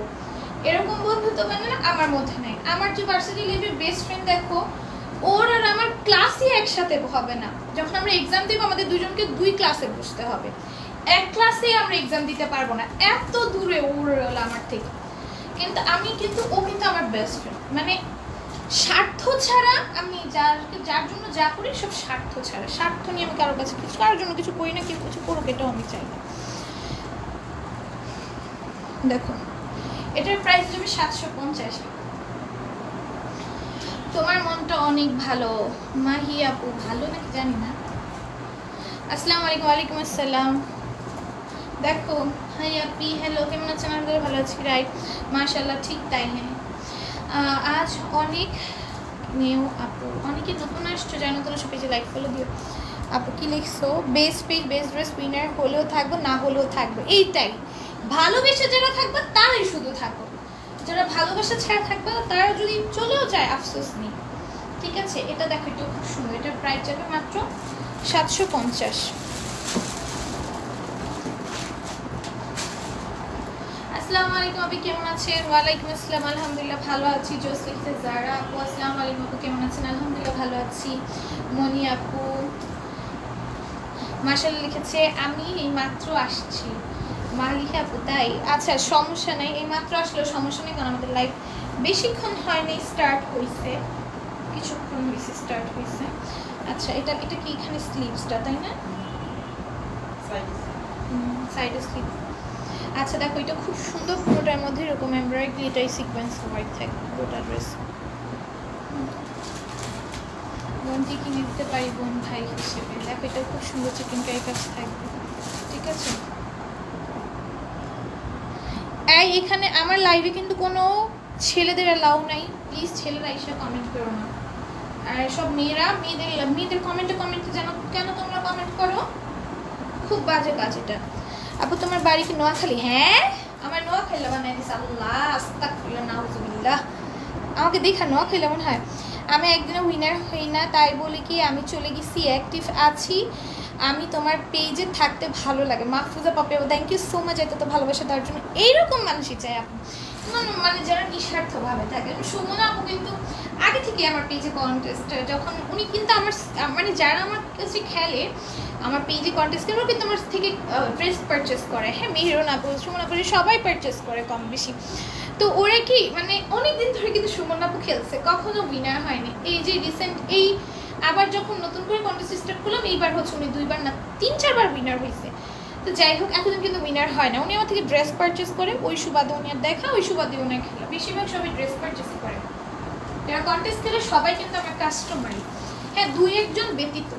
এরকম বন্ধুত্ব বানায় না, আমার মধ্যে নাই। আমার যে ভার্সিটি লাইফের বেস্ট ফ্রেন্ড দেখো, ওর আর আমার ক্লাসই একসাথে হবে না। যখন আমরা এক্সাম দেবো আমাদের দুজনকে দুই ক্লাসে বসতে হবে, এক ক্লাসে আমরা এক্সাম দিতে পারবো না, এত দূরে ওর আমার থেকে। কিন্তু ও কিন্তু আমার বেস্ট ফ্রেন্ড, মানে স্বার্থ ছাড়া আমি যার জন্য যা করি সব স্বার্থ ছাড়া। স্বার্থ নিয়ে আমি কারোর কাছে কিছু কারোর জন্য কিছু করি না, কেউ কিছু করুক এটাও আমি চাই না। দেখো এটার প্রাইস হবে 750। তোমার মনটা অনেক ভালো মাহি আপু, ভালো নাকি জানি না। আসসালামু আলাইকুম। ওয়ালাইকুম আসসালাম। দেখো হাই আপি, হ্যালো, কেমন আছেন? আমাদের ভালো আছি, রাইট, মাশাআল্লাহ, ঠিক তাই। হ্যাঁ, আজ অনেক নিউ আপু, অনেকে নতুন আসছো, যারা নতুন আসছো পেজে লাইক ফলো দিও। আপু কি লিখছো? Best page best dress winner হলেও থাকবো না হলেও থাকবো, এইটাই। ভালোবেসে যারা থাকবে তারাই শুধু থাকো, যারা ভালোবাসা ছাড়া থাকবে তারা যদি চলেও যায় আফসোস নেই, ঠিক আছে? এটা দেখো, এটা খুব সুন্দর, এটার প্রাইস যাবে মাত্র 750। আসসালামু আলাইকুম আপু, কেমন আছেন? ওয়ালাইকুম আসসালাম, আলহামদুলিল্লাহ ভালো আছি। জোস লিখতে যারা আপু, আসসালামু আলাইকুম আপু, কেমন আছেন? আলহামদুলিল্লাহ ভালো আছি। মনি আপু মাশাআল্লাহ লিখেছে আমি এই মাত্র আসছি। মালিকা আপু তাই? আচ্ছা সমস্যা নেই, এই মাত্র আসলেও সমস্যা নেই, কারণ আমাদের লাইভ বেশিক্ষণ হয়নি, স্টার্ট হয়েছে, কিছুক্ষণ বেশি স্টার্ট হয়েছে। আচ্ছা এটা কি এখানে স্লিভসটা তাই না? সাইডে স্লিভ। আচ্ছা দেখো এটা খুব সুন্দর, পুরোটার মধ্যে এরকম এমব্রয়ডারি এটাই সিকোয়েন্স ওয়ার্ক থাকবে পুরোটা ড্রেস। বোনটি কিনে দিতে পারি বোন ভাই হিসেবে। দেখো এটা খুব সুন্দর চিকেন কারি কাজ থাকবে, ঠিক আছে? এই এখানে আমার লাইভে কিন্তু কোনো ছেলেদের অ্যালাউ নাই, প্লিজ ছেলেরা এসে কমেন্ট করো না। আর সব মেয়েদের কমেন্টে যেন কেন তোমরা কমেন্ট করো, খুব বাজে কাজ এটা। আপু তোমার বাড়ি কি নোয়াখালী? হ্যাঁ আমার নোয়াখালী বানাই দিস, আল্লাহ আস্তাগফিরুল্লাহ নাউজুবিল্লাহ, আমাকে দেখা নোয়াখালী মনে হয়। আমি একদিনও উইনার হই না, তাই বলি কি আমি চলে গেছি, অ্যাক্টিভ আছি আমি, তোমার পেজে থাকতে ভালো লাগে। মাহফুজা পাপে, থ্যাংক ইউ সো মাচ এত ভালোবাসা দেওয়ার জন্য। এইরকম মানুষই চাই আপু, মানে যারা নিঃস্বার্থভাবে থাকে। সুমনা আপু কিন্তু আগে থেকে আমার পেজে কন্টেস্ট, যখন উনি কিন্তু আমার মানে যারা আমার কাছে খেলে আমার পেজে কন্টেস্ট করে কিন্তু আমার থেকে ড্রেস পারচেস করে। হ্যাঁ, মেহেরুন আপু, সুমনা আপু সবাই পারচেস করে কম বেশি। তো ওরা কি মানে অনেক দিন ধরে কিন্তু সুমনা আপু খেলছে, কখনো উইনার হয়নি। এই যে রিসেন্ট এই আবার যখন নতুন করে কন্টেস্ট স্টার্ট করলাম, এইবার হচ্ছে উনি 2বার না 3-4বার উইনার হয়েছে। তো যাই হোক, এতদিন কিন্তু উইনার হয় না। উনি আমার থেকে ড্রেস পারচেস করে, ওই সুবাদে উনি আর দেখা, ওই সুবাদে উনি খেলা। বেশিরভাগ সবাই ড্রেস পারচেস করে, যারা কন্টেস্ট খেলে সবাই কিন্তু আমার কাস্টমারই। হ্যাঁ 2-1 ব্যতীত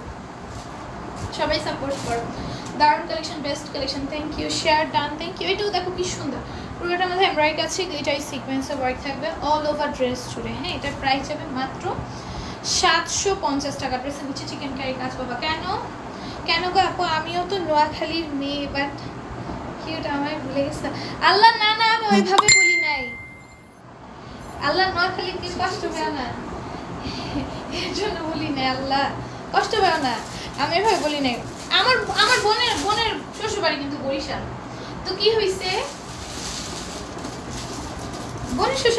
সবাই সাপোর্ট করো। দারুণ collection, best collection, thank you, share done, thank you. এটাও দেখো কি সুন্দর, পুরোটার মধ্যে এমব্রয়ডারি আছে, গ্লিটারি সিকোয়েন্সের ওয়ার্ক থাকবে অল ওভার ড্রেস জুড়ে। হ্যাঁ এটার প্রাইস যাবে মাত্র 750 টাকা। ড্রেসের নিচে চিকেন কারি কাজ পাবা। কেন গো আপু, আমিও তো নোয়াখালীর মেয়ে, বাট কিউট আমায় ভুলে গেছে। আল্লাহ না না, আমি ওইভাবে বলি নাই, আল্লাহ নোয়াখালীর কি কষ্ট পেও না, এর জন্য বলি নাই, আল্লাহ কষ্ট পেও না, আমি এভাবে বলি নাই। আমার বোনের শ্বশুরবাড়ি কিন্তু বরিশাল। তো কি হয়েছে,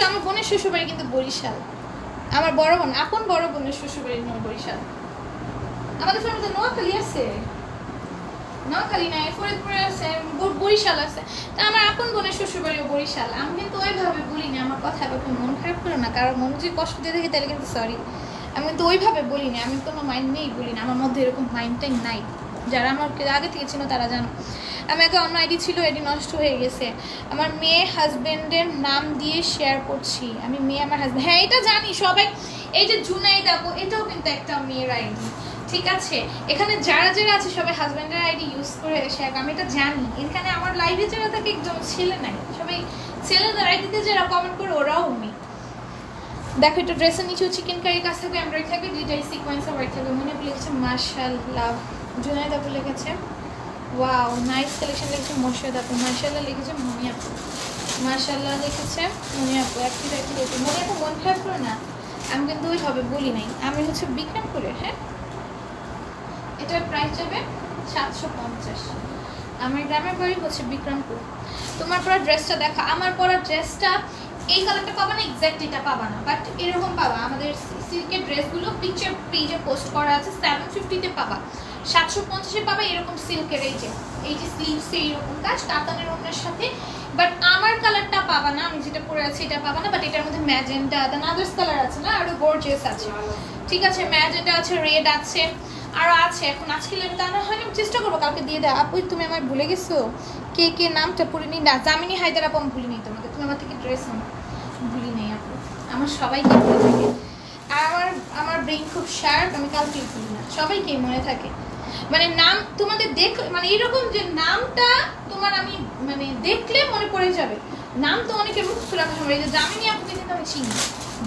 আমার বোনের শ্বশুরবাড়ি কিন্তু বরিশাল। আমার বড় বোন, আপন বড় বোনের শ্বশুরবাড়ি বরিশাল। আমাদের ফ্যামিলিতে নোয়াখালী আছে, নোয়াখালী নাই, ফরিদপুরে আছে, বরিশাল আছে। তা আমার আপন বোনের শ্বশুরবাড়িও বরিশাল। আমি কিন্তু ওইভাবে বলি না, আমার কথা এবার মন খারাপ করে না, কারণ মন যদি কষ্ট দিয়ে দেখি তাহলে কিন্তু সরি। আমি কিন্তু ওইভাবে বলি না, আমি কোনো মাইন্ড নেই বলি না, আমার মধ্যে এরকম মাইন্ডটাই নাই। যারা আমার আগে থেকে ছিল তারা জানো। আমি আগে অন্য আইডি ছিল, এটি নষ্ট হয়ে গেছে। আমার মেয়ে হাজবেন্ডের নাম দিয়ে শেয়ার করছি। আমি মেয়ে আমার হাজবেন্ড, হ্যাঁ এটা জানি সবাই। এই যে জুনাইদ আপু, এটাও কিন্তু একটা মেয়ের আইডি, ঠিক আছে? এখানে যারা যারা আছে সবাই হাজবেন্ডের আইডি ইউজ করে শেয়ার। আমি এটা জানি। এখানে আমার লাইভে যারা থাকে একদম ছেলে নাই, সবাই ছেলেদের আইডিতে যারা কমেন্ট করে ওরাও মেয়ে। দেখো এটা ড্রেসের নিচেও চিকেন কারি কাজ থাকবে, এমব্রয়ডারি থাকবে, ডিজাইন সিকোয়েন্সে ওয়ার্ক থাকবে। মনে লিখেছে মাশাআল্লাহ, জুনাইদ আপু লিখেছে ওয়াও নাইস কালেকশন, লিখেছে মোর্শেদ আপু, মাশাআল্লাহ লিখেছে মনি আপু, মাশাআল্লাহ লিখেছে মনি আপু। একটি দেখি মনি আপু মন খারাপ করে না, আমি কিন্তু ওইভাবে বলি নাই। আমি হচ্ছে বিক্রমপুরে, হ্যাঁ এটার প্রাইস যাবে 750। আমার গ্রামের বাড়ি হচ্ছে বিক্রমপুর। তোমার পরা ড্রেসটা দেখা, আমার পরা ড্রেসটা এই কালারটা পাবা না, এক্স্যাক্ট এটা পাবা না, বাট এরকম পাবা। আমাদের সিল্কের ড্রেসগুলো পিকচার পেজে পোস্ট করা আছে, 750-তে পাবা, 750-এ পাবা এরকম সিল্কের। এই যে স্লিভসে এইরকম কাজ কাতানের ওড়নার সাথে। বাট আমার কালারটা পাবা না, আমি যেটা পরে আছি এটা পাবা না। বাট এটার মধ্যে ম্যাজেন্টা, দেন আদার্স কালার আছে না, আরো গর্জিয়াস আছে, ঠিক আছে? ম্যাজেন্টা আছে, রেড আছে, আরও আছে। এখন আজকে লেনটা আনা হয়নি, আমি চেষ্টা করবো কালকে দিয়ে দেয়। আপু তুমি আমার ভুলে গেছো, কে কে নামটা পড়িনি না, জামিনী হায়দার আপু আমি ভুলিনি তোমাকে, তুমি আমার থেকে ড্রেস ভুলি নেই আপু, আমার সবাইকে ভুলে থাকে। আর আমার ব্রেইন খুব শার্প, আমি কালকে ভুলি না, সবাইকেই মনে থাকে। মানে নাম তোমাদের মানে এইরকম যে নামটা তোমার আমি মানে দেখলে মনে পড়ে যাবে। নাম তো অনেকের মুখস্থ রাখা সম্ভব, এই যে জামিনী আপুকে কিন্তু আমি চিনি,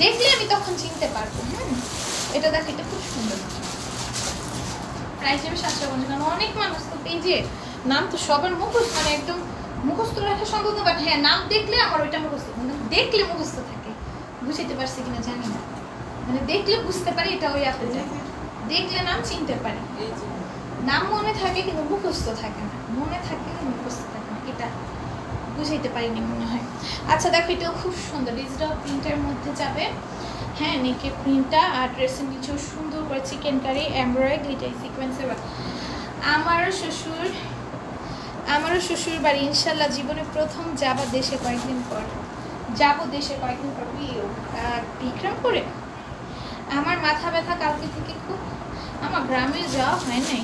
দেখলে আমি তখন চিনতে পারবো। এটা দেখো, এটা খুব সুন্দর। প্রাইস যাবে 750। কারণ অনেক মানুষ তো পেজে নাম তো সবার মুখস্থ, মানে একদম মুখস্থ রাখা সম্ভব না, বাট হ্যাঁ নাম দেখলে আমার ওইটা মুখস্থ, মানে দেখলে মুখস্থ থাকে। বুঝতে পারছি কিনা জানি না, মানে দেখলে বুঝতে পারি এটা ওই আপুটা, দেখলে নাম চিনতে পারি। নাম মনে থাকে কিন্তু মুখস্থ থাকে না, মনে থাকে কিন্তু মুখস্থ থাকে না, এটা বুঝাইতে পারিনি মনে হয়। আচ্ছা দেখো, এটাও খুব সুন্দর, ডিজিটাল প্রিন্টের মধ্যে যাবে, হ্যাঁ নেকের প্রিন্টটা। আর ড্রেসের নিচেও সুন্দর করে চিকেন কারি, এমব্রয়ডারি, গ্লিটার সিকোয়েন্সের। আমারও শ্বশুর বাড়ি, ইনশাল্লাহ জীবনে প্রথম যাবা দেশে কয়েকদিন পর, যাবো দেশে কয়েকদিন পর। বিক্রমপুরে আমার মাথা ব্যথা কালকে থেকে খুব। আমার গ্রামে যাওয়া হয় নাই,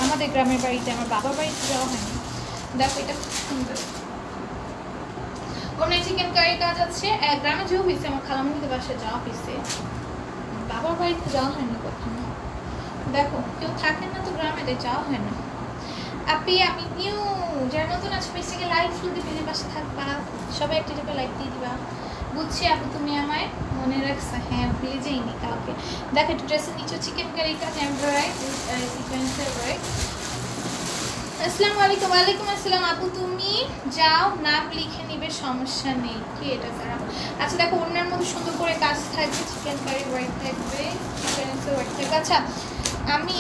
আমাদের গ্রামের বাড়িতে, আমার বাবার বাড়িতে যাওয়া হয়নি। দেখো এটা খুব সুন্দর, ওর চিকেন কারি কাজ আছে। গ্রামে যাওয়া হয়েছে, আমার খালামুনিদের বাসায় যাওয়া হয়েছে, বাবার বাড়িতে যাওয়া হয় না কখনো। দেখো কেউ থাকেন না তো গ্রামে, যাওয়া হয় না। আপনি আমি নিউ যারা নতুন আছে পেজটাকে লাইক ফুল দিয়ে পেজের পাশে থাকবা, সবাই একটা টাইপের লাইক দিয়ে দিবা। বুঝছি আপু তুমি আমায় মনে রাখছো, হ্যাঁ ভুলে যাইনি কাউকে। দেখো একটু ড্রেসের নিচে চিকেন কারি কাজ, এমব্রয়ডারি সিকোয়েন্সের ওয়ার্ক। আসসালামু আলাইকুম। ওয়ালাইকুম আসসালাম আপু, তুমি যাও নাম লিখে নিবে, সমস্যা নেই। কি এটা তারা? আচ্ছা দেখো ওনার মধ্যে সুন্দর করে কাজ থাকবে, চিকেন কারি ওয়ার্ক থাকবে, সিকোয়েন্সের ওয়ার্ক থাকবে। আচ্ছা আমি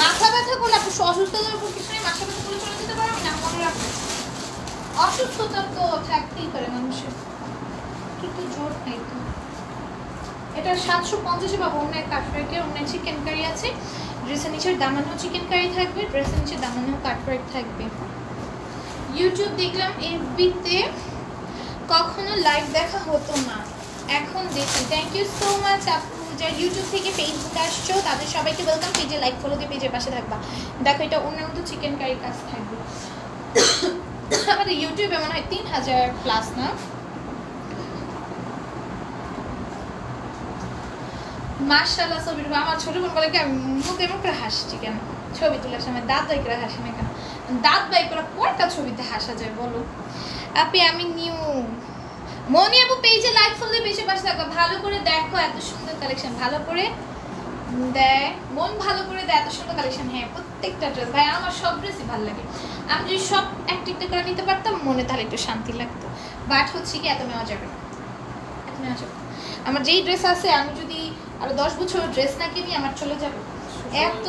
মাথা ব্যথা করলে আপু অসুস্থতার উপর কিছু নেই, মাথা ব্যথা করলে চলে যেতে পারো না, মনে রাখো অসুস্থতা তো থাকতেই পারে মানুষের, কিন্তু জোর নেই তো। এটা 750 পাবো। অন্য এক কাটওয়ার্কে অন্য চিকেন কারি আছে, ড্রেসের নিচের দামানো চিকেন কারি থাকবে, ড্রেসের নিচে দামানো কাটওয়ার্ক থাকবে। ইউটিউব দেখলাম, এফবিতে কখনো লাইভ দেখা হতো না, এখন দেখি। থ্যাংক ইউ সো মাচ আপু, যারা ইউটিউব থেকে ফেসবুকে আসছো তাদের সবাইকে ওয়েলকাম। পেজে লাইক ফলো দিয়ে পেজের পাশে থাকবা। দেখো এটা অন্য মতো চিকেন কারি কাজ থাকবে। আমাদের ইউটিউবে মনে হয় 3000+ না। মাশাআল্লাহ ছবি, আমার ছোট বোন বলে কি আমি মুখে মুখে হাসছি কেন, ছবি তোলার সময় দাঁত বাই করে হাসি না কেন? দাঁত বাই করে কোনটা ছবিতে হাসা যায় বলো? আপনি আমি নিউ মনি আপু পেজে লাইক ফলো দিয়ে বেশি পাশে থাকো, ভালো করে দেখো এত সুন্দর কালেকশন, ভালো করে দেয় মন, ভালো করে দেয় এত সুন্দর কালেকশন। হ্যাঁ প্রত্যেকটা ড্রেস ভাই আমার সব ড্রেসই ভালো লাগে, আমি যদি সব একটা একটা করে নিতে পারতাম মনে তাহলে একটু শান্তি লাগতো, বাট হচ্ছে কি এত নেওয়া যাবে না, এত নেওয়া যাবে। আমার যেই ড্রেস আছে আমি যদি আরো 10 বছর ড্রেস না কিনি আমার চলে যাবে। এত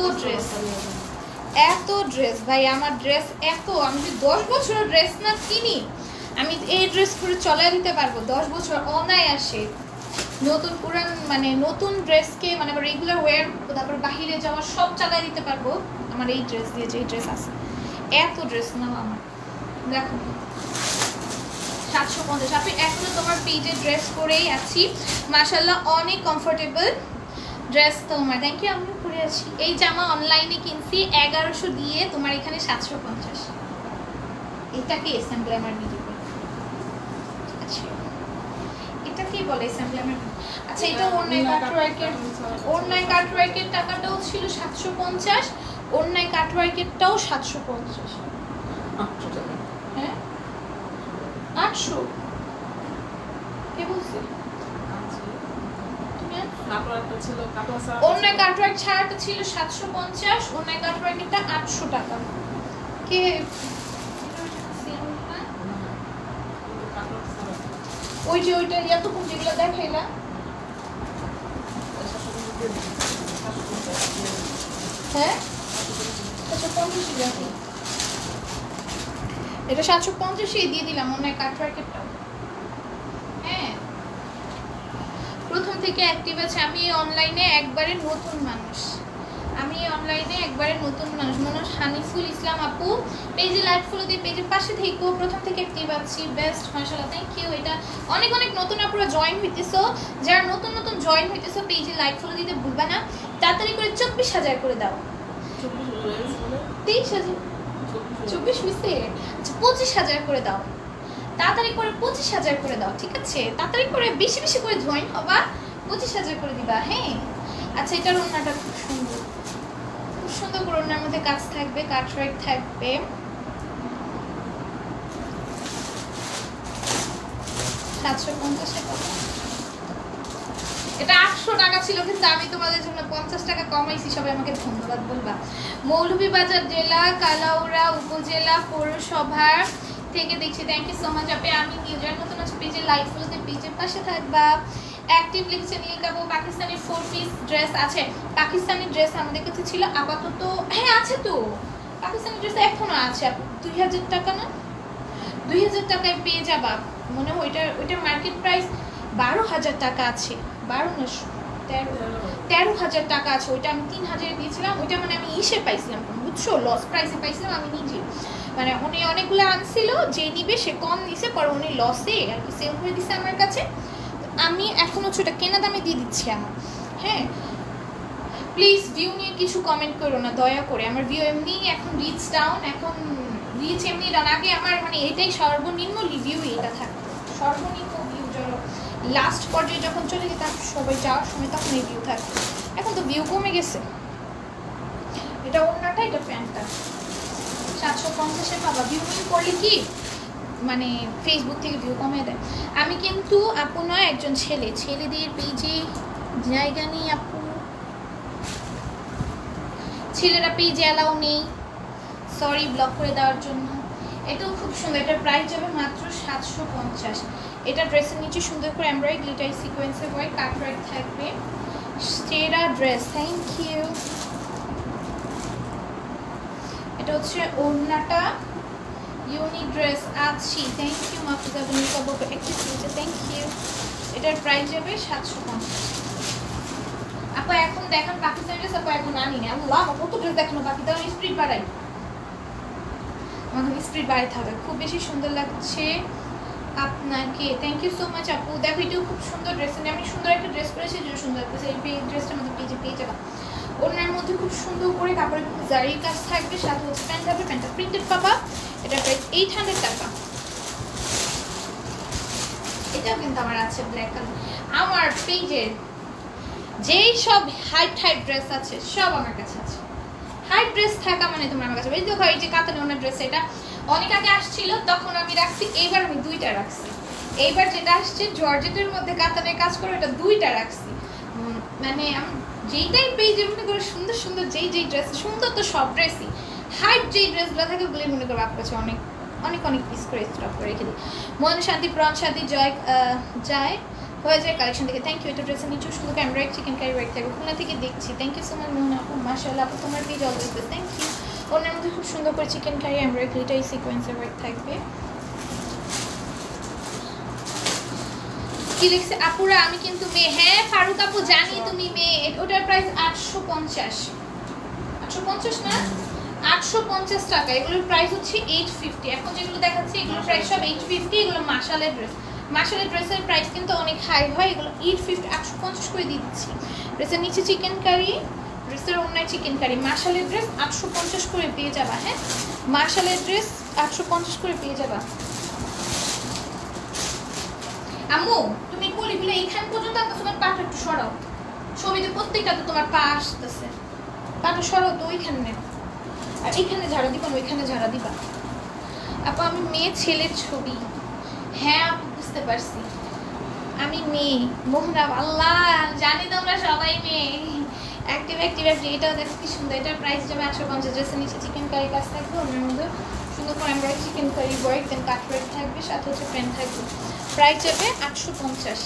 ড্রেস ভাই আমার ড্রেস এত, আমি যদি 10 বছর ড্রেস না কিনি আমি এই ড্রেস পরে চলাই দিতে পারবো 10 বছর অনায়াসে। নতুন পুরান মানে নতুন ড্রেসকে মানে রেগুলার ওয়্যার, তারপর বাহিরে যাওয়া সব চালাই দিতে পারবো। আমার আমার এই ড্রেস দিয়ে, যে ড্রেস আছে এত ড্রেস নাও আমার। দেখো 750। আপনি এখনো তোমার পেজে ড্রেস পরেই আছি, মাশাআল্লাহ অনেক কমফোর্টেবল ড্রেস তোমার। থ্যাংক ইউ, আমিও পরে আছি। এই জামা অনলাইনে কিনছি 1100 দিয়ে, তোমার এখানে 750। এটাকে এসএম গ্ল্যামার ভিডিও আচ্ছা, এটাকেই বলে এসএম গ্ল্যামার। আচ্ছা এটা অনলাইন কাটওয়ার্কের টাকাটাও ছিল 750, অনলাইন কাটওয়ার্কেরটাও 750। হ্যাঁ 800 কে বলছে? অনলাইন কাটওয়ার্ক ছাড়াটা ছিল 750, অনলাইন কাটওয়ার্কেরটা 800 টাকা। কে ওই যে ওইটা এতক্ষণ যেগুলো দেখাইলা হ্যাঁ 750 এটা 750 দিয়ে দিলাম অনলাইন কাটওয়ার্কেরটা। হ্যাঁ প্রথম থেকে অ্যাক্টিভ আছে। আমি অনলাইনে একবারে নতুন মানুষ, মানুষ হানিফুল ইসলাম আপু পেজে লাইভ ফলো দিয়ে পেজের পাশে থেকো, প্রথম থেকে অ্যাক্টিভ আছি। বেস্ট মাশাআল্লাহ, থ্যাংক ইউ। এটা অনেক নতুন আপুরা জয়েন হইতেছো, যারা নতুন জয়েন হইতেছো পেজে লাইভ ফলো দিতে ভুলবা না। তাড়াতাড়ি করে 24,000 করে দাও। 23,000 24 মিসে, আচ্ছা 25,000 করে দাও। তাড়াতাড়ি করে 25,000 করে দাও, ঠিক আছে? তাড়াতাড়ি করে বেশি করে জয়েন হবা, 25,000 করে দিবা। হ্যাঁ আচ্ছা এটার ওড়নাটা খুব সুন্দর করে ওড়নার মধ্যে কাজ থাকবে, কাটওয়ার্ক থাকবে। এটা 800 টাকা ছিল, কিন্তু আমি তোমাদের জন্য 50 টাকা কমাইছি, সবাই আমাকে ধন্যবাদ বলবা। মৌলভীবাজার জেলা কালাউড়া উপজেলা পৌরসভার থেকে দেখছি। থ্যাংক ইউ সো মাচ আপনি। আমি নিউজার নতুন আছে পেজে লাইভ ফলোতে পেজের পাশে থাকবা। অ্যাক্টিভ লিখছে নীল কাপু। পাকিস্তানি 4 পিস ড্রেস আছে, পাকিস্তানি ড্রেস আমাদের কাছে ছিল আপাতত। হ্যাঁ আছে তো, পাকিস্তানি ড্রেস এখনো আছে। 2000 টাকা না, 2000 টাকায় পেয়ে যাবা মনে হয়। ওইটার মার্কেট প্রাইস 12,000 টাকা আছে, 13,000 টাকা আছে। ওইটা আমি 3,000 দিয়েছিলাম। ওইটা মানে আমি পাইছিলাম, বুঝছো, লস প্রাইসে পাইছিলাম আমি নিজে। মানে উনি অনেকগুলো আনছিল, যে নিবে সে কম নিছে, পরে উনি লসে আর কি সেল করে দিছে আমার কাছে। আমি এখন হচ্ছে ওটা কেনা দামে দিয়ে দিচ্ছি আমার। হ্যাঁ প্লিজ ভিউ নিয়ে কিছু কমেন্ট করো না দয়া করে। আমার ভিউ এমনি এখন রিচ ডাউন, এখন রিচ এমনি ডাউন। আগে আমার মানে এটাই সর্বনিম্ন রিভিউ, এটা থাকতো সর্বনিম্ন ভিউ। লাস্ট পর্যায়ে যখন চলে যেতাম সবাই যাওয়ার সময় তখন এই ভিউ থাকতো, এখন তো ভিউ কমে গেছে। এটা ওড়নাটা, এটা প্যান্টটা 750 পাবা। ভিউ করলে কি মানে ফেসবুক থেকে ভিউ কমে দেয়। আমি কিন্তু আপু নয়, একজন ছেলেদের পেজে জায়গা নেই আপু, ছেলেরা পেজে অ্যালাউ নেই, সরি ব্লক করে দেওয়ার জন্য। এটাও খুব সুন্দর, এটার প্রাইস যাবে মাত্র 750। এটা ড্রেসের নিচে সুন্দর করে এমব্রয়ডারি গ্লিটার সিকোয়েন্সের ওয়ার্ক কাটওয়ার্ক থাকবে। সেরা ড্রেস, থ্যাংক ইউ। এটা হচ্ছে ওড়নাটা, ইউনিক ড্রেস আছি। থ্যাংক ইউ মাফিজা বনিকা বকর একটু দিয়েছে, থ্যাংক ইউ। এটার প্রাইস যাবে 750। আপু এখন দেখেন পাকিস্তানি ড্রেস, আপু এখন আনি না। আল্লাহ কত ড্রেস দেখানো বাকি, তাহলে স্পিড বাড়াই, আমাকে স্পিড বাড়াইতে হবে। খুব বেশি সুন্দর লাগছে আপনাকে, থ্যাংক ইউ সো মাচ আপু। দেখো এটাও খুব সুন্দর ড্রেস, আমি সুন্দর একটা ড্রেস পরেছি, যে সুন্দর লাগছে। এই ড্রেসটা আমাদের পেজে পেয়ে যাবা। ওনার মধ্যে খুব সুন্দর করে কাপড়ের জারির কাজ থাকবে, সাথে হচ্ছে প্যান্ট থাকবে, প্যান্টটা প্রিন্টেড পাবা। এটা প্রাইস 800 টাকা। এটাও কিন্তু আমার আছে ব্ল্যাক কালার। আমার পেজের যেই সব হাইট ড্রেস আছে সব আমার কাছে আছে। হাইট ড্রেস থাকা মানে তোমার আমার কাছে। এই দেখো এই যে কাতানে ওনার ড্রেস, এটা অনেক আগে আসছিল তখন আমি রাখছি, এইবার আমি 2টা রাখছি। এইবার যেটা আসছে জর্জেটের মধ্যে কাতানের কাজ করে, এটা 2টা রাখছি। মানে আমি যেইটাই পেজে মনে করো সুন্দর সুন্দর যেই ড্রেস, সুন্দর তো সব ড্রেসই, হাইট যেই ড্রেসগুলো থাকে ওগুলোই মনে করো আপনার কাছে অনেক পিস করে স্টক করে রেখে দিই। মন শান্তি প্রাণ শান্তি জয় হয়ে যায় কালেকশন থেকে। Thank you. এটা ড্রেসের নিচেও সুন্দর এমব্রয়ডারি চিকেন কারি ওয়ার্ক থাকবে, খুলনা থেকে দেখছি। Thank you so much Mohan আপু, মাশাআল্লাহ আপু তোমার page always best, thank you. ওনার মধ্যে খুব সুন্দর করে চিকেন কারি এমব্রয়ডারি গ্লিটারি সিকোয়েন্সের ওয়ার্ক থাকবে। কি লিখছে আপুরা, আমি কিন্তু মেয়ে। হ্যাঁ ফারুক আপু জানি তুমি মেয়ে। ওটার প্রাইস 850 না, 850 টাকা। এগুলোর প্রাইস হচ্ছে 850। এখন যেগুলো দেখাচ্ছি এগুলোর প্রাইস সব 850। এগুলো মাশালের ড্রেস। মাশালের ড্রেসের প্রাইস কিন্তু অনেক হাই হয়। এগুলো 850 850 করে দিয়ে দিচ্ছি। ড্রেসের নিচে চিকেন কারি, ড্রেসের ওড়নায় চিকেন কারি। মাশালের ড্রেস 850 করে পেয়ে যাবা। হ্যাঁ, মাশালের ড্রেস 850 করে পেয়ে যাবা। আম্মু তুমি কলিগুলো এইখান পর্যন্ত আনতে, তোমার পাটা একটু সরাও। ছবিতে প্রত্যেকটাতে তোমার পা আসতেছে, পাটা সরাও তো ওইখানে। আর এইখানে ঝাড়া দিবা না, ওইখানে ঝাড়া দিবা। আপু আমি মেয়ে ছেলের ছবি। হ্যাঁ আপু বুঝতে পারছি, আমি মেয়ে। মোহনা আল্লাহ জানি তোমরা সবাই মেয়ে। Active active active. এটাও দেখো কি সুন্দর। এটার প্রাইস যাবে 850। ড্রেসের নিচে চিকেন কারি কাজ থাকবে, ওর মধ্যে সুন্দর করে আমরা chikankari work, then cut work থাকবে, সাথে হচ্ছে প্যান্ট থাকবে। প্রাইস যাবে 850।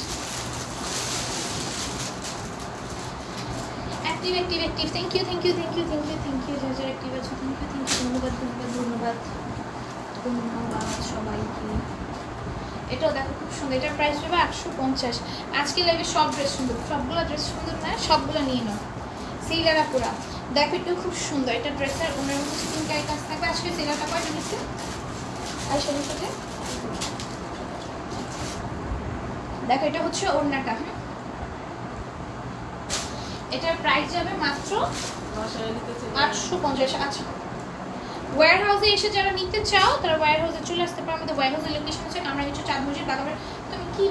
Active active active. Thank you thank you thank you thank you thank you. যারা অ্যাক্টিভ আছে থ্যাংক ইউ থ্যাংক ইউ। ধন্যবাদ ধন্যবাদ ধন্যবাদ ধন্যবাদ সবাইকে। এটাও দেখো খুব সুন্দর। এটার প্রাইস যাবে 850। আজকে লাইভে সব ড্রেস সুন্দর, সবগুলো ড্রেস সুন্দর না, সবগুলো নিয়ে নাও। সিলারা পুরা দেখো, এটাও খুব সুন্দর। এটা ড্রেসের ওনার মধ্যে চিকেন কারি কাজ থাকবে। আজকে সিলারটা কয়টা নিচ্ছে আর সেটার সাথে দেখো, এটা হচ্ছে ওড়নাটা। হ্যাঁ, এটার প্রাইস যাবে মাত্র 850। আচ্ছা, ওয়্যার হাউসে এসে যারা নিতে চাও তারা ওয়্যার হাউসে চলে আসতে পারো। আমাদের ওয়্যার হাউসের লোকেশন হচ্ছে আমরা কিছু চাঁদ মসজিদ বাগানের। তুমি কি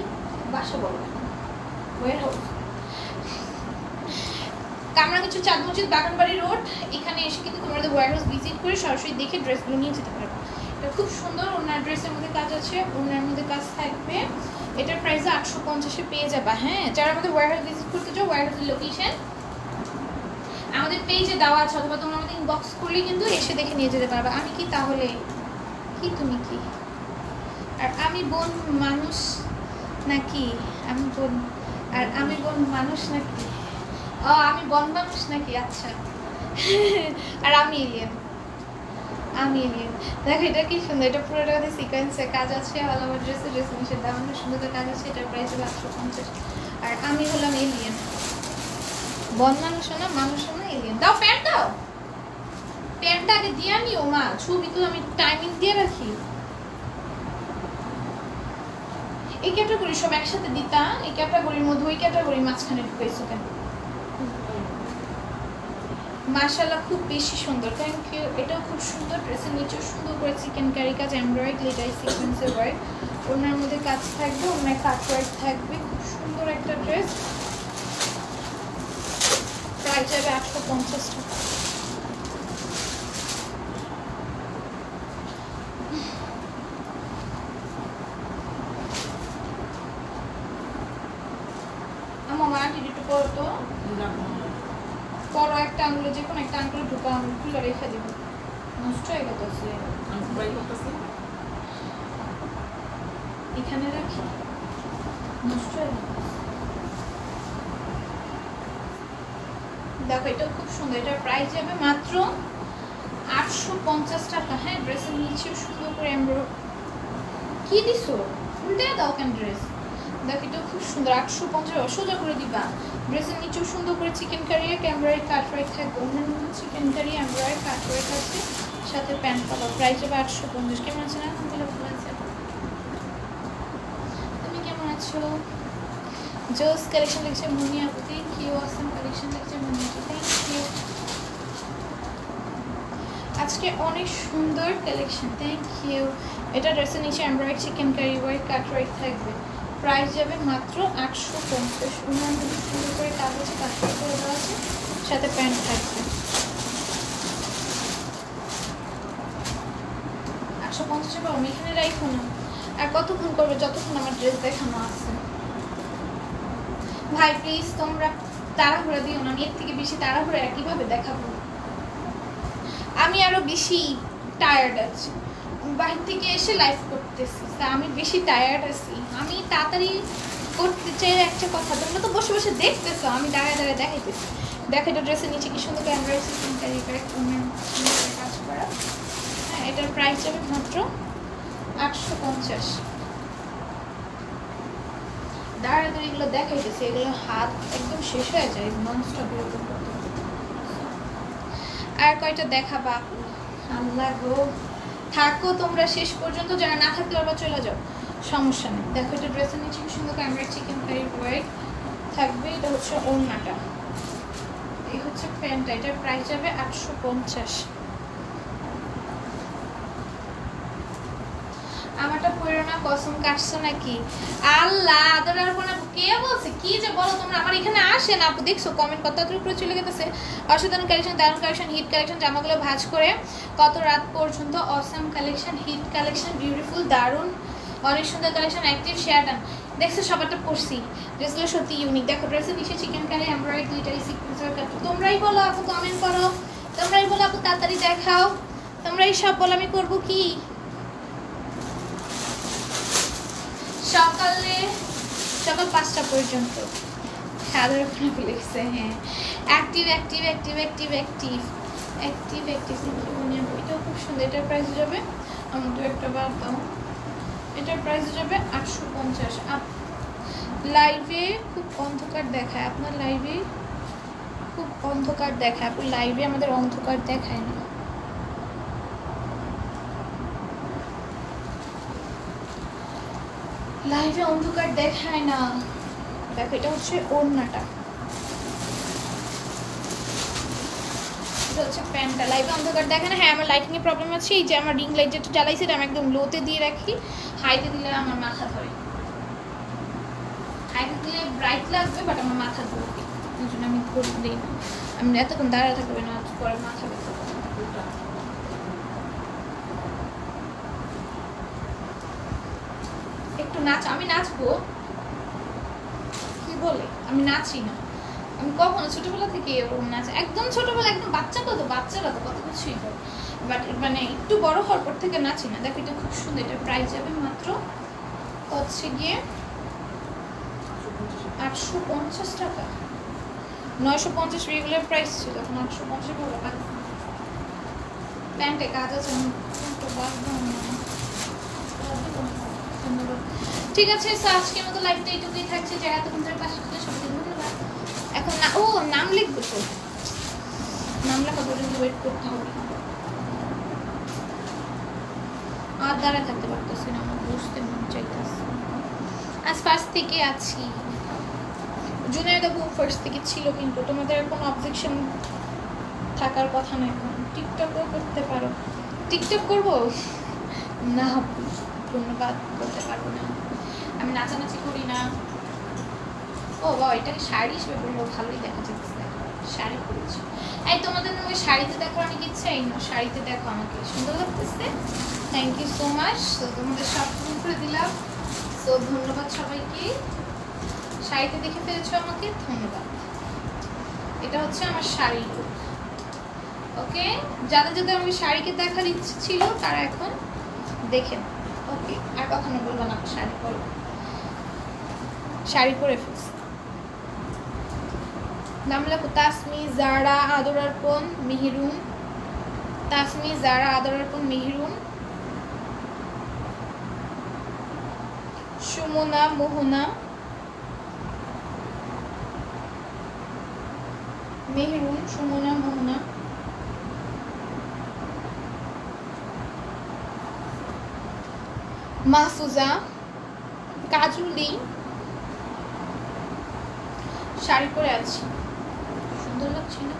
বাসা বলো? ওয়্যার হাউস আমরা কিছু চাঁদ মসজিদ বাগানবাড়ি রোড। এখানে এসে কিন্তু তোমাদের ওয়্যার হাউস ভিজিট করে সরাসরি দেখে ড্রেসগুলো নিয়ে যেতে পারবে। এটা খুব সুন্দর। ওনার ড্রেসের মধ্যে কাজ আছে, ওনার মধ্যে কাজ থাকবে। এটার প্রাইস 850-এ পেয়ে যাবা। হ্যাঁ, যারা আমাদের ওয়্যার হাউস ভিজিট করতে চাও, ওয়্যার হাউসের লোকেশন আমাদের পেজে দেওয়া আছে, অথবা তোমরা আমাদের ইনবক্স করলে কিন্তু এসে দেখে নিয়ে যেতে পারবে। আমি কি তাহলে কি তুমি কি? আর আমি বোন মানুষ নাকি? আমি বোন আর আমি বোন মানুষ নাকি? ও আমি বন মানুষ নাকি? আচ্ছা। আর আমি এলিয়েন। আমি এলিয়েন। দেখো এটা কি সুন্দর। এটা পুরোটাতে সিকোয়েন্সে কাজ আছে। অল ওভার ড্রেসে ড্রেস নিচের দাম সুন্দর কাজ আছে। এটার প্রাইস হবে 850। আর আমি হলাম এলিয়েন। বন মানুষ না, মানুষ না, এলিয়েন। দাও প্যান্ট দাও। প্যান্টটা আগে দিয়ে নিও মা, ছবি তো আমি টাইমিং দিয়ে রাখি। এই ক্যাটাগরি সব একসাথে দিতা। এই ক্যাটাগরির মধ্যে ওই ক্যাটাগরির মাঝখানে ঢুকাইছো কেন? মাশাআল্লাহ খুব বেশি সুন্দর। Thank you. এটাও খুব সুন্দর। ড্রেসের নিচেও সুন্দর করে চিকেন কারি কাজ, এমব্রয়ডারি, গ্লিটার সিকোয়েন্সের ওয়ার্ক। ওনার মধ্যে কাজ থাকবে, ওনার কাট ওয়ার্ক থাকবে। খুব সুন্দর একটা ড্রেস। প্রাইস যাবে 850 টাকা। আমার মা একটু পড়ো তো, পড়ো একটা আঙুলে, যে কোনো একটা আঙুলে ঢুকা, আঙুল খুলে রেখে দিব। নষ্ট হয়ে গেছে। এখানে রাখি, নষ্ট হয়ে গেছে। দেখো এটাও খুব সুন্দর। এটার প্রাইস যাবে মাত্র 850 টাকা। হ্যাঁ, ড্রেসের নিচেও সুন্দর করে এমব্রয়ডারি কি দিছো, উল্টে দাও কেন ড্রেস। দেখো এটাও খুব সুন্দর। 850 সোজা করে দিবা। ড্রেসের নিচেও সুন্দর করে chicken curry embroidery cut work থাকবে। অন্যান্য chicken curry embroidery cut work আছে, সাথে প্যান্ট পাবা। প্রাইস যাবে 850। কেমন আছে না? ভালো আছে। তুমি কেমন আছো? জোস কালেকশন লিখছে Muniya. Thank you. Awesome collection লিখছে মুনিয়া। Thank you. আজকে অনেক সুন্দর কালেকশন। Thank you. এটা ড্রেসের নিচে embroidery chikankari work cut work থাকবে। প্রাইস যাবে মাত্র 850। ওনার মধ্যে সুন্দর করে কাজ আছে, কাট ওয়ার্ক করে দেওয়া আছে, সাথে প্যান্ট থাকবে। 850 টাকা। আমি এখানে রাখবো না। আর কতক্ষণ করবে? যতক্ষণ আমার ড্রেস দেখানো আছে। ভাই প্লিজ তোমরা তাড়াহুড়া দিও না। এর থেকে বেশি তাড়াহুড়া কিভাবে দেখাবো? আমি আরো বেশি টায়ার্ড আছি। বাহির থেকে এসে লাইভ করতেছি, আমি বেশি টায়ার্ড আছি। আমি তাড়াতাড়ি করতে চাই একটা কথা, তোমরা তো বসে বসে দেখতেছো, আমি দাঁড়ায় দাঁড়ায় দেখাইতেছি। দেখো এটা ড্রেসের নিচে কি সুন্দর এমব্রয়ডারি চিকেন কারি কাজ করা। হ্যাঁ, এটার প্রাইস যাবে মাত্র 850। দাঁড়ায় এগুলো দেখাইতেছে, এগুলো হাত একদম শেষ হয়ে যায় নন স্টপ এরকম। আর কয়টা দেখাবা? আল্লাহ গো, থাকো তোমরা শেষ পর্যন্ত, যারা না থাকতে পারবা চলে যাও, সমস্যা নেই। দেখো এটা ড্রেসের নিচে কি সুন্দর ক্যামেরা চিকেন কারি হোয়াইট থাকবে। এটা হচ্ছে ওড়নাটা, এই হচ্ছে প্যান্টটা। এটার প্রাইস যাবে 850। আমারটা পড়ো না, কসম কাটছো নাকি? আল্লাহ আদর আর কোন কে বলছে? কি যে বলো তোমরা, আমার এখানে আসে না আপু, দেখছো কমেন্ট কত উপরে চলে গেছে। অসাধারণ কালেকশন, দারুণ কালেকশন, হিট কালেকশন, জামাগুলো ভাঁজ করে কত রাত পর্যন্ত, awesome collection, hit collection, beautiful, দারুণ, অনেক সুন্দর কালেকশন, অ্যাক্টিভ, শেয়ার ডান। দেখছো সবারটা পড়ছি, ড্রেসগুলো সত্যি ইউনিক। দেখো ড্রেসের নিচে চিকেন কারি, এমব্রয়ডারি, গ্লিটারি, সিকোয়েন্সের কাজ। তোমরাই বলো আপু, কমেন্ট করো, তোমরাই বলো আপু, তাড়াতাড়ি দেখাও, তোমরাই সব বলো, আমি করবো কি? সকাল 5টা পর্যন্ত। সাধারণ লিখছে, হ্যাঁ active active active active active active active. এটাও খুব সুন্দর। এটার প্রাইস যাবে, আমি দু একটা বাদ দাও, এটার প্রাইস যাবে 850। লাইভে খুব অন্ধকার দেখায়, আপনার লাইভে খুব অন্ধকার দেখায় আপু, লাইভে আমাদের অন্ধকার দেখায় না। লাইভে অন্ধকার দেখায় না। দেখো এটা হচ্ছে ওড়নাটা, এটা হচ্ছে প্যান্টটা। লাইভে অন্ধকার দেখে না। হ্যাঁ আমার লাইটিং এর প্রবলেম আছে, এই যে আমার রিং লাইট যেটা জ্বালাইছি আমি একদম লোতে দিয়ে রাখি, হাইতে দিলে আমার মাথা ধরে। হাইতে দিলে ব্রাইট লাগবে বাট আমার মাথা ধরবে, এই জন্য আমি দিই না। আমি এতক্ষণ দাঁড়ায় থাকবে না, পরে মাথা ব্যথা। একটু নাচ, আমি নাচবো, কি বলে আমি নাচি না, আমি কখনো ছোটবেলা থেকে এরকম নাচ, একদম ছোটবেলা, একদম বাচ্চারা তো কত কিছুই করে, বাট মানে একটু বড় হওয়ার পর থেকে নাচি না। দেখো এটা খুব সুন্দর। এটা প্রাইস যাবে মাত্র হচ্ছে গিয়ে 850 টাকা। 950 রেগুলার প্রাইস ছিল, এখন 850 করে লাগবে। প্যান্টে কাজ আছে, ধন্যবাদ। ঠিক আছে, আজকের মতো লাইভটা এইটুকুই থাকছে। যারা এতক্ষণ ধরে পাশে ছিল সবাইকে ধন্যবাদ। এখন না, ও নাম লিখবো তো, নাম লেখা পর্যন্ত ওয়েট করতে হবে। আর দাঁড়ায় থাকতে পারতেছি না, আমার বুঝতে মন চাইতেছে। আজ ফার্স্ট থেকে আছি, জুনাইদ আপু ফার্স্ট থেকে ছিল, কিন্তু তোমাদের কোনো অবজেকশন থাকার কথা নয়। এখন টিকটকও করতে পারো। টিকটক করবো না, ধন্যবাদ, করতে পারবো না, আমি নাচানাচি করি না। ও বা এটাকে শাড়ি হিসেবে বলবো, ভালোই দেখা যাচ্ছে, শাড়ি পরেছি। এই তোমাদের ওই শাড়িতে দেখো অনেক ইচ্ছা, এই না শাড়িতে দেখো আমাকে সুন্দর লাগতেছে। Thank you so much. তো তোমাদের সব করে দিলাম, তো ধন্যবাদ সবাইকে। শাড়িতে দেখে ফেলেছো আমাকে, ধন্যবাদ। এটা হচ্ছে আমার শাড়ি লুক। ওকে, যাদের যাদের আমাকে শাড়িকে দেখার ইচ্ছে ছিল তারা এখন দেখেন। ওকে, আর কখনো বলবো না শাড়ি পরো, শাড়ি পরে ফেলছি। নাম লেখো তাসমি জারা আদরারপন মেহেরুন, তাসমি জারা আদরারপন মেহেরুন, সুমনা মোহনা মেহেরুন, সুমনা মোহনা, মাহফুজা, কাজুলি, শাড়ি পরে আছি, সুন্দর লাগছে না?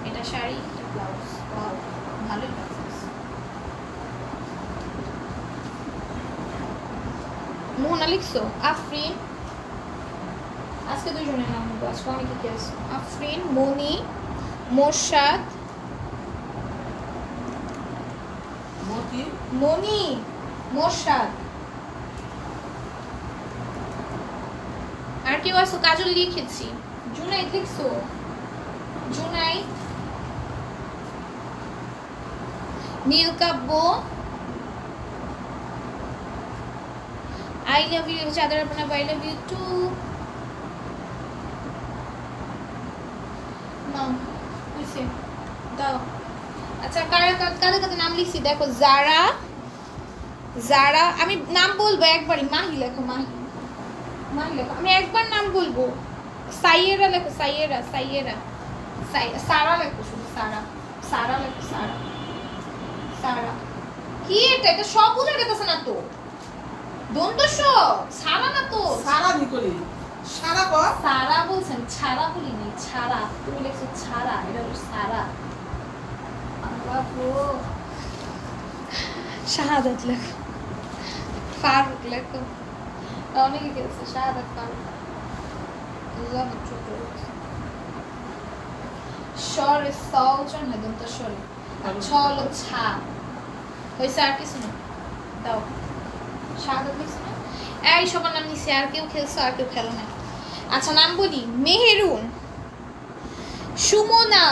এটা শাড়ি, এটা ব্লাউজ, ওয়াও ভালোই লাগছে। মোহনা লিখছো? আফরিন, আজকে দুজনের নাম বলবো, আজকে অনেকে খেয়েছে। আফরিন, মনি, মোরশাদ, মনি, মোরশাদ, আর কেউ আসো? কাজল লিখেছি। জুনাইদ লিখছো? জুনাইদ, নীলকাব্য, আই লাভ ইউ, চাদর আপনার, আই লাভ ইউ টু। নাও বুঝছে দাও। আচ্ছা কাদের কাদের নাম লিখছি দেখো। জারা, জারা, আমি নাম বলবো একবারই। মাহি লেখো, মাহি, মাহি লেখো, আমি একবার নাম বলবো। সাইয়েরা লেখো, সাইয়েরা, সাইয়েরা, সারা লেখো, শুধু সারা, সারা লেখো, সারা সারা। কি এটা? এটা সব বুঝা গেছে না তো, দন্ত স সারা না তো, সারা নিকলি সারা কর। সারা বলছেন, ছাড়া বলিনি, ছাড়া। তুমি লেখছো ছাড়া, এটা হলো সারা। বাবু শাহাদাত লেখো, ফারুক লেখো, অনেকে গেছে শাহাদাত ফারুক। স্বরে স উচ্চারণ হয় দন্ত স্বরে, ছ হলো ছা হয়েছে। আর কিছু না, দাও শাহাদাত লিখছো না? এই সবার নাম নিচ্ছে, আর কেউ খেলছো আর কেউ খেলো না। আচ্ছা নাম বলি, মেহেরুন, সুমনা,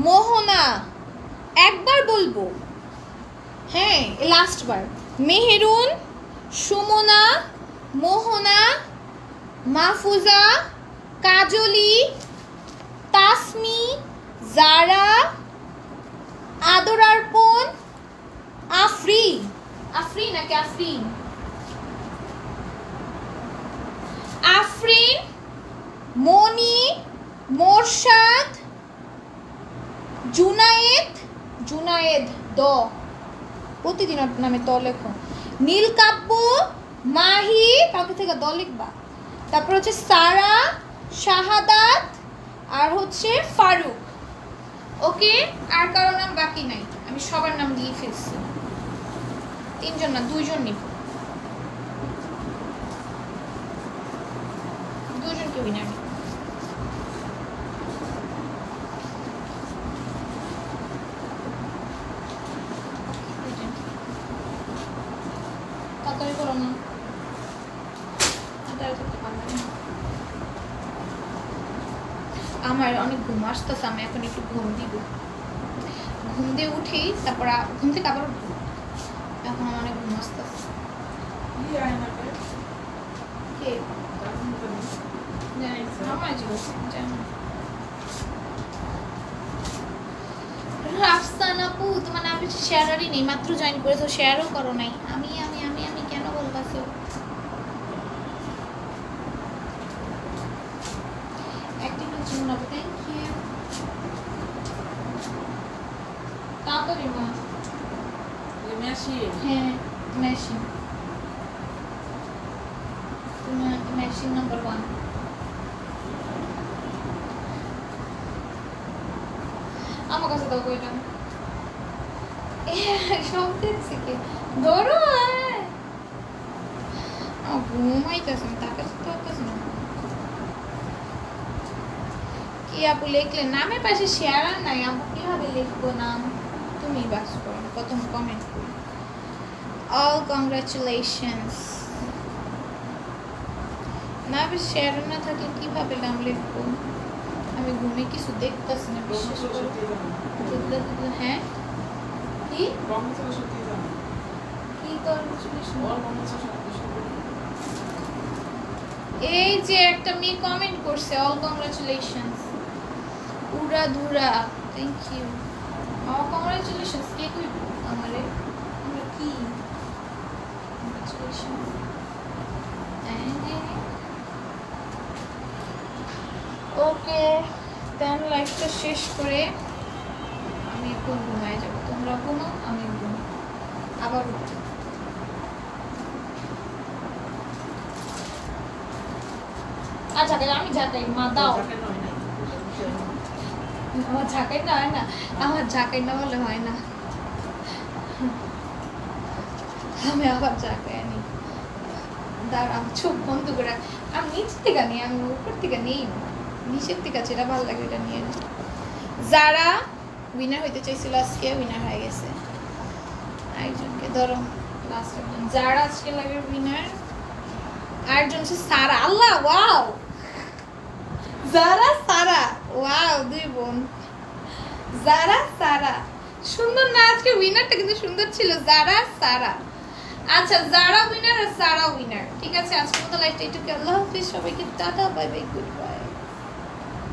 মোহনা। একবার বলবো, হ্যাঁ লাস্ট বার। মেহেরুন, সুমনা, মোহনা, মাহফুজা, কাজলি, তাসমি, জারা, আদর আরপন, আফরিন। আফরিন নাকি আফরিন? আফরিন, মনি, মোরশাদ, জুনায়েদ, জুনায়েদ দ, প্রতিদিন ওর নামে দ লেখো। নীলকাব্য, মাহি, কালকে থেকে দ লিখবা। তারপর হচ্ছে সারা, শাহাদাত, আর হচ্ছে ফারুক। ওকে, আর কারো নাম বাকি নাই, আমি সবার নাম দিয়ে ফেলছি। তিনজন না, দুইজন নিব, দুজনকে উইনার নিব। তাড়াতাড়ি করো না, আমার অনেক ঘুম আসতেছে, আমি এখন একটু ঘুম দিব। ঘুম দিয়ে উঠি, তারপর ঘুম থেকে আবার উঠবো। এখন আমার অনেক ঘুম আসতেছে। কে জানি না, আমার জীবন জানি না। রাফসান আপু, তোমার নাম হচ্ছে শেয়ারারই নেই, মাত্র জয়েন করেছো, শেয়ারও করো নাই। আমি আমি আমি আমি কেন বলতেছো? অ্যাক্টিভ হচ্ছে না, থ্যাংক ইউ। তাড়াতাড়ি মা। মেশিন, হ্যাঁ মেশিন, মেশিন নাম্বার 1। আমার কাছে দাও কইটা, সব দেখছি কি ধরো। ঘুমাইতেছেন, তাকে তো না কি আপু লিখলে? নামের পাশে শেয়ার আর নাই আপু, কিভাবে লিখবো নাম? তুমি বাস করো, প্রথম কমেন্ট করি। All congratulations. না বেশ শেয়ার না থাকলে কিভাবে নাম লিখবো? আমি ঘুমে কিছু দেখতেছি না, বিশেষ করে। হ্যাঁ কি কি কংগ্রাচুলেশন? এই যে একটা মেয়ে কমেন্ট করছে, অল কংগ্রাচুলেশনস। উড়া ধুরা, থ্যাংক ইউ। অল কংগ্রাচুলেশনস কে কইব আমারে? আমরা কি কংগ্রাচুলেশন? ওকে, দেন লাইফটা শেষ করে আমি এখন ঘুমায় যাবো। তোমরা ঘুমো, আমি ঘুমো, আবার উঠবো। আচ্ছা আমি ঝাঁকাই, মা দাও। আমার ঝাঁকাই না হয় না, আমার ঝাঁকাই না বলে হয় না। আমি আবার ঝাঁকাই আনি, দাঁড়া চোখ বন্ধ করে। আমি নিচ থেকে নিই, আমি উপর থেকে নিই না, নিচের থেকে যেটা ভালো লাগে এটা নিয়ে নিই। যারা উইনার হইতে চাইছিল আজকে উইনার হয়ে গেছে। একজনকে ধরো, লাস্ট একজন যারা আজকে লাগে উইনার। আরেকজন হচ্ছে সারা। আল্লাহ, ওয়াও, যারা সারা, ওয়াও, দুই বোন যারা সারা। সুন্দর না? আজকে উইনারটা কিন্তু সুন্দর ছিল, যারা সারা। আচ্ছা যারা উইনার আর সারা উইনার। ঠিক আছে, আজকের মতো লাইফটা একটু। আল্লাহ হাফিজ সবাইকে, tata, bye bye, good bye.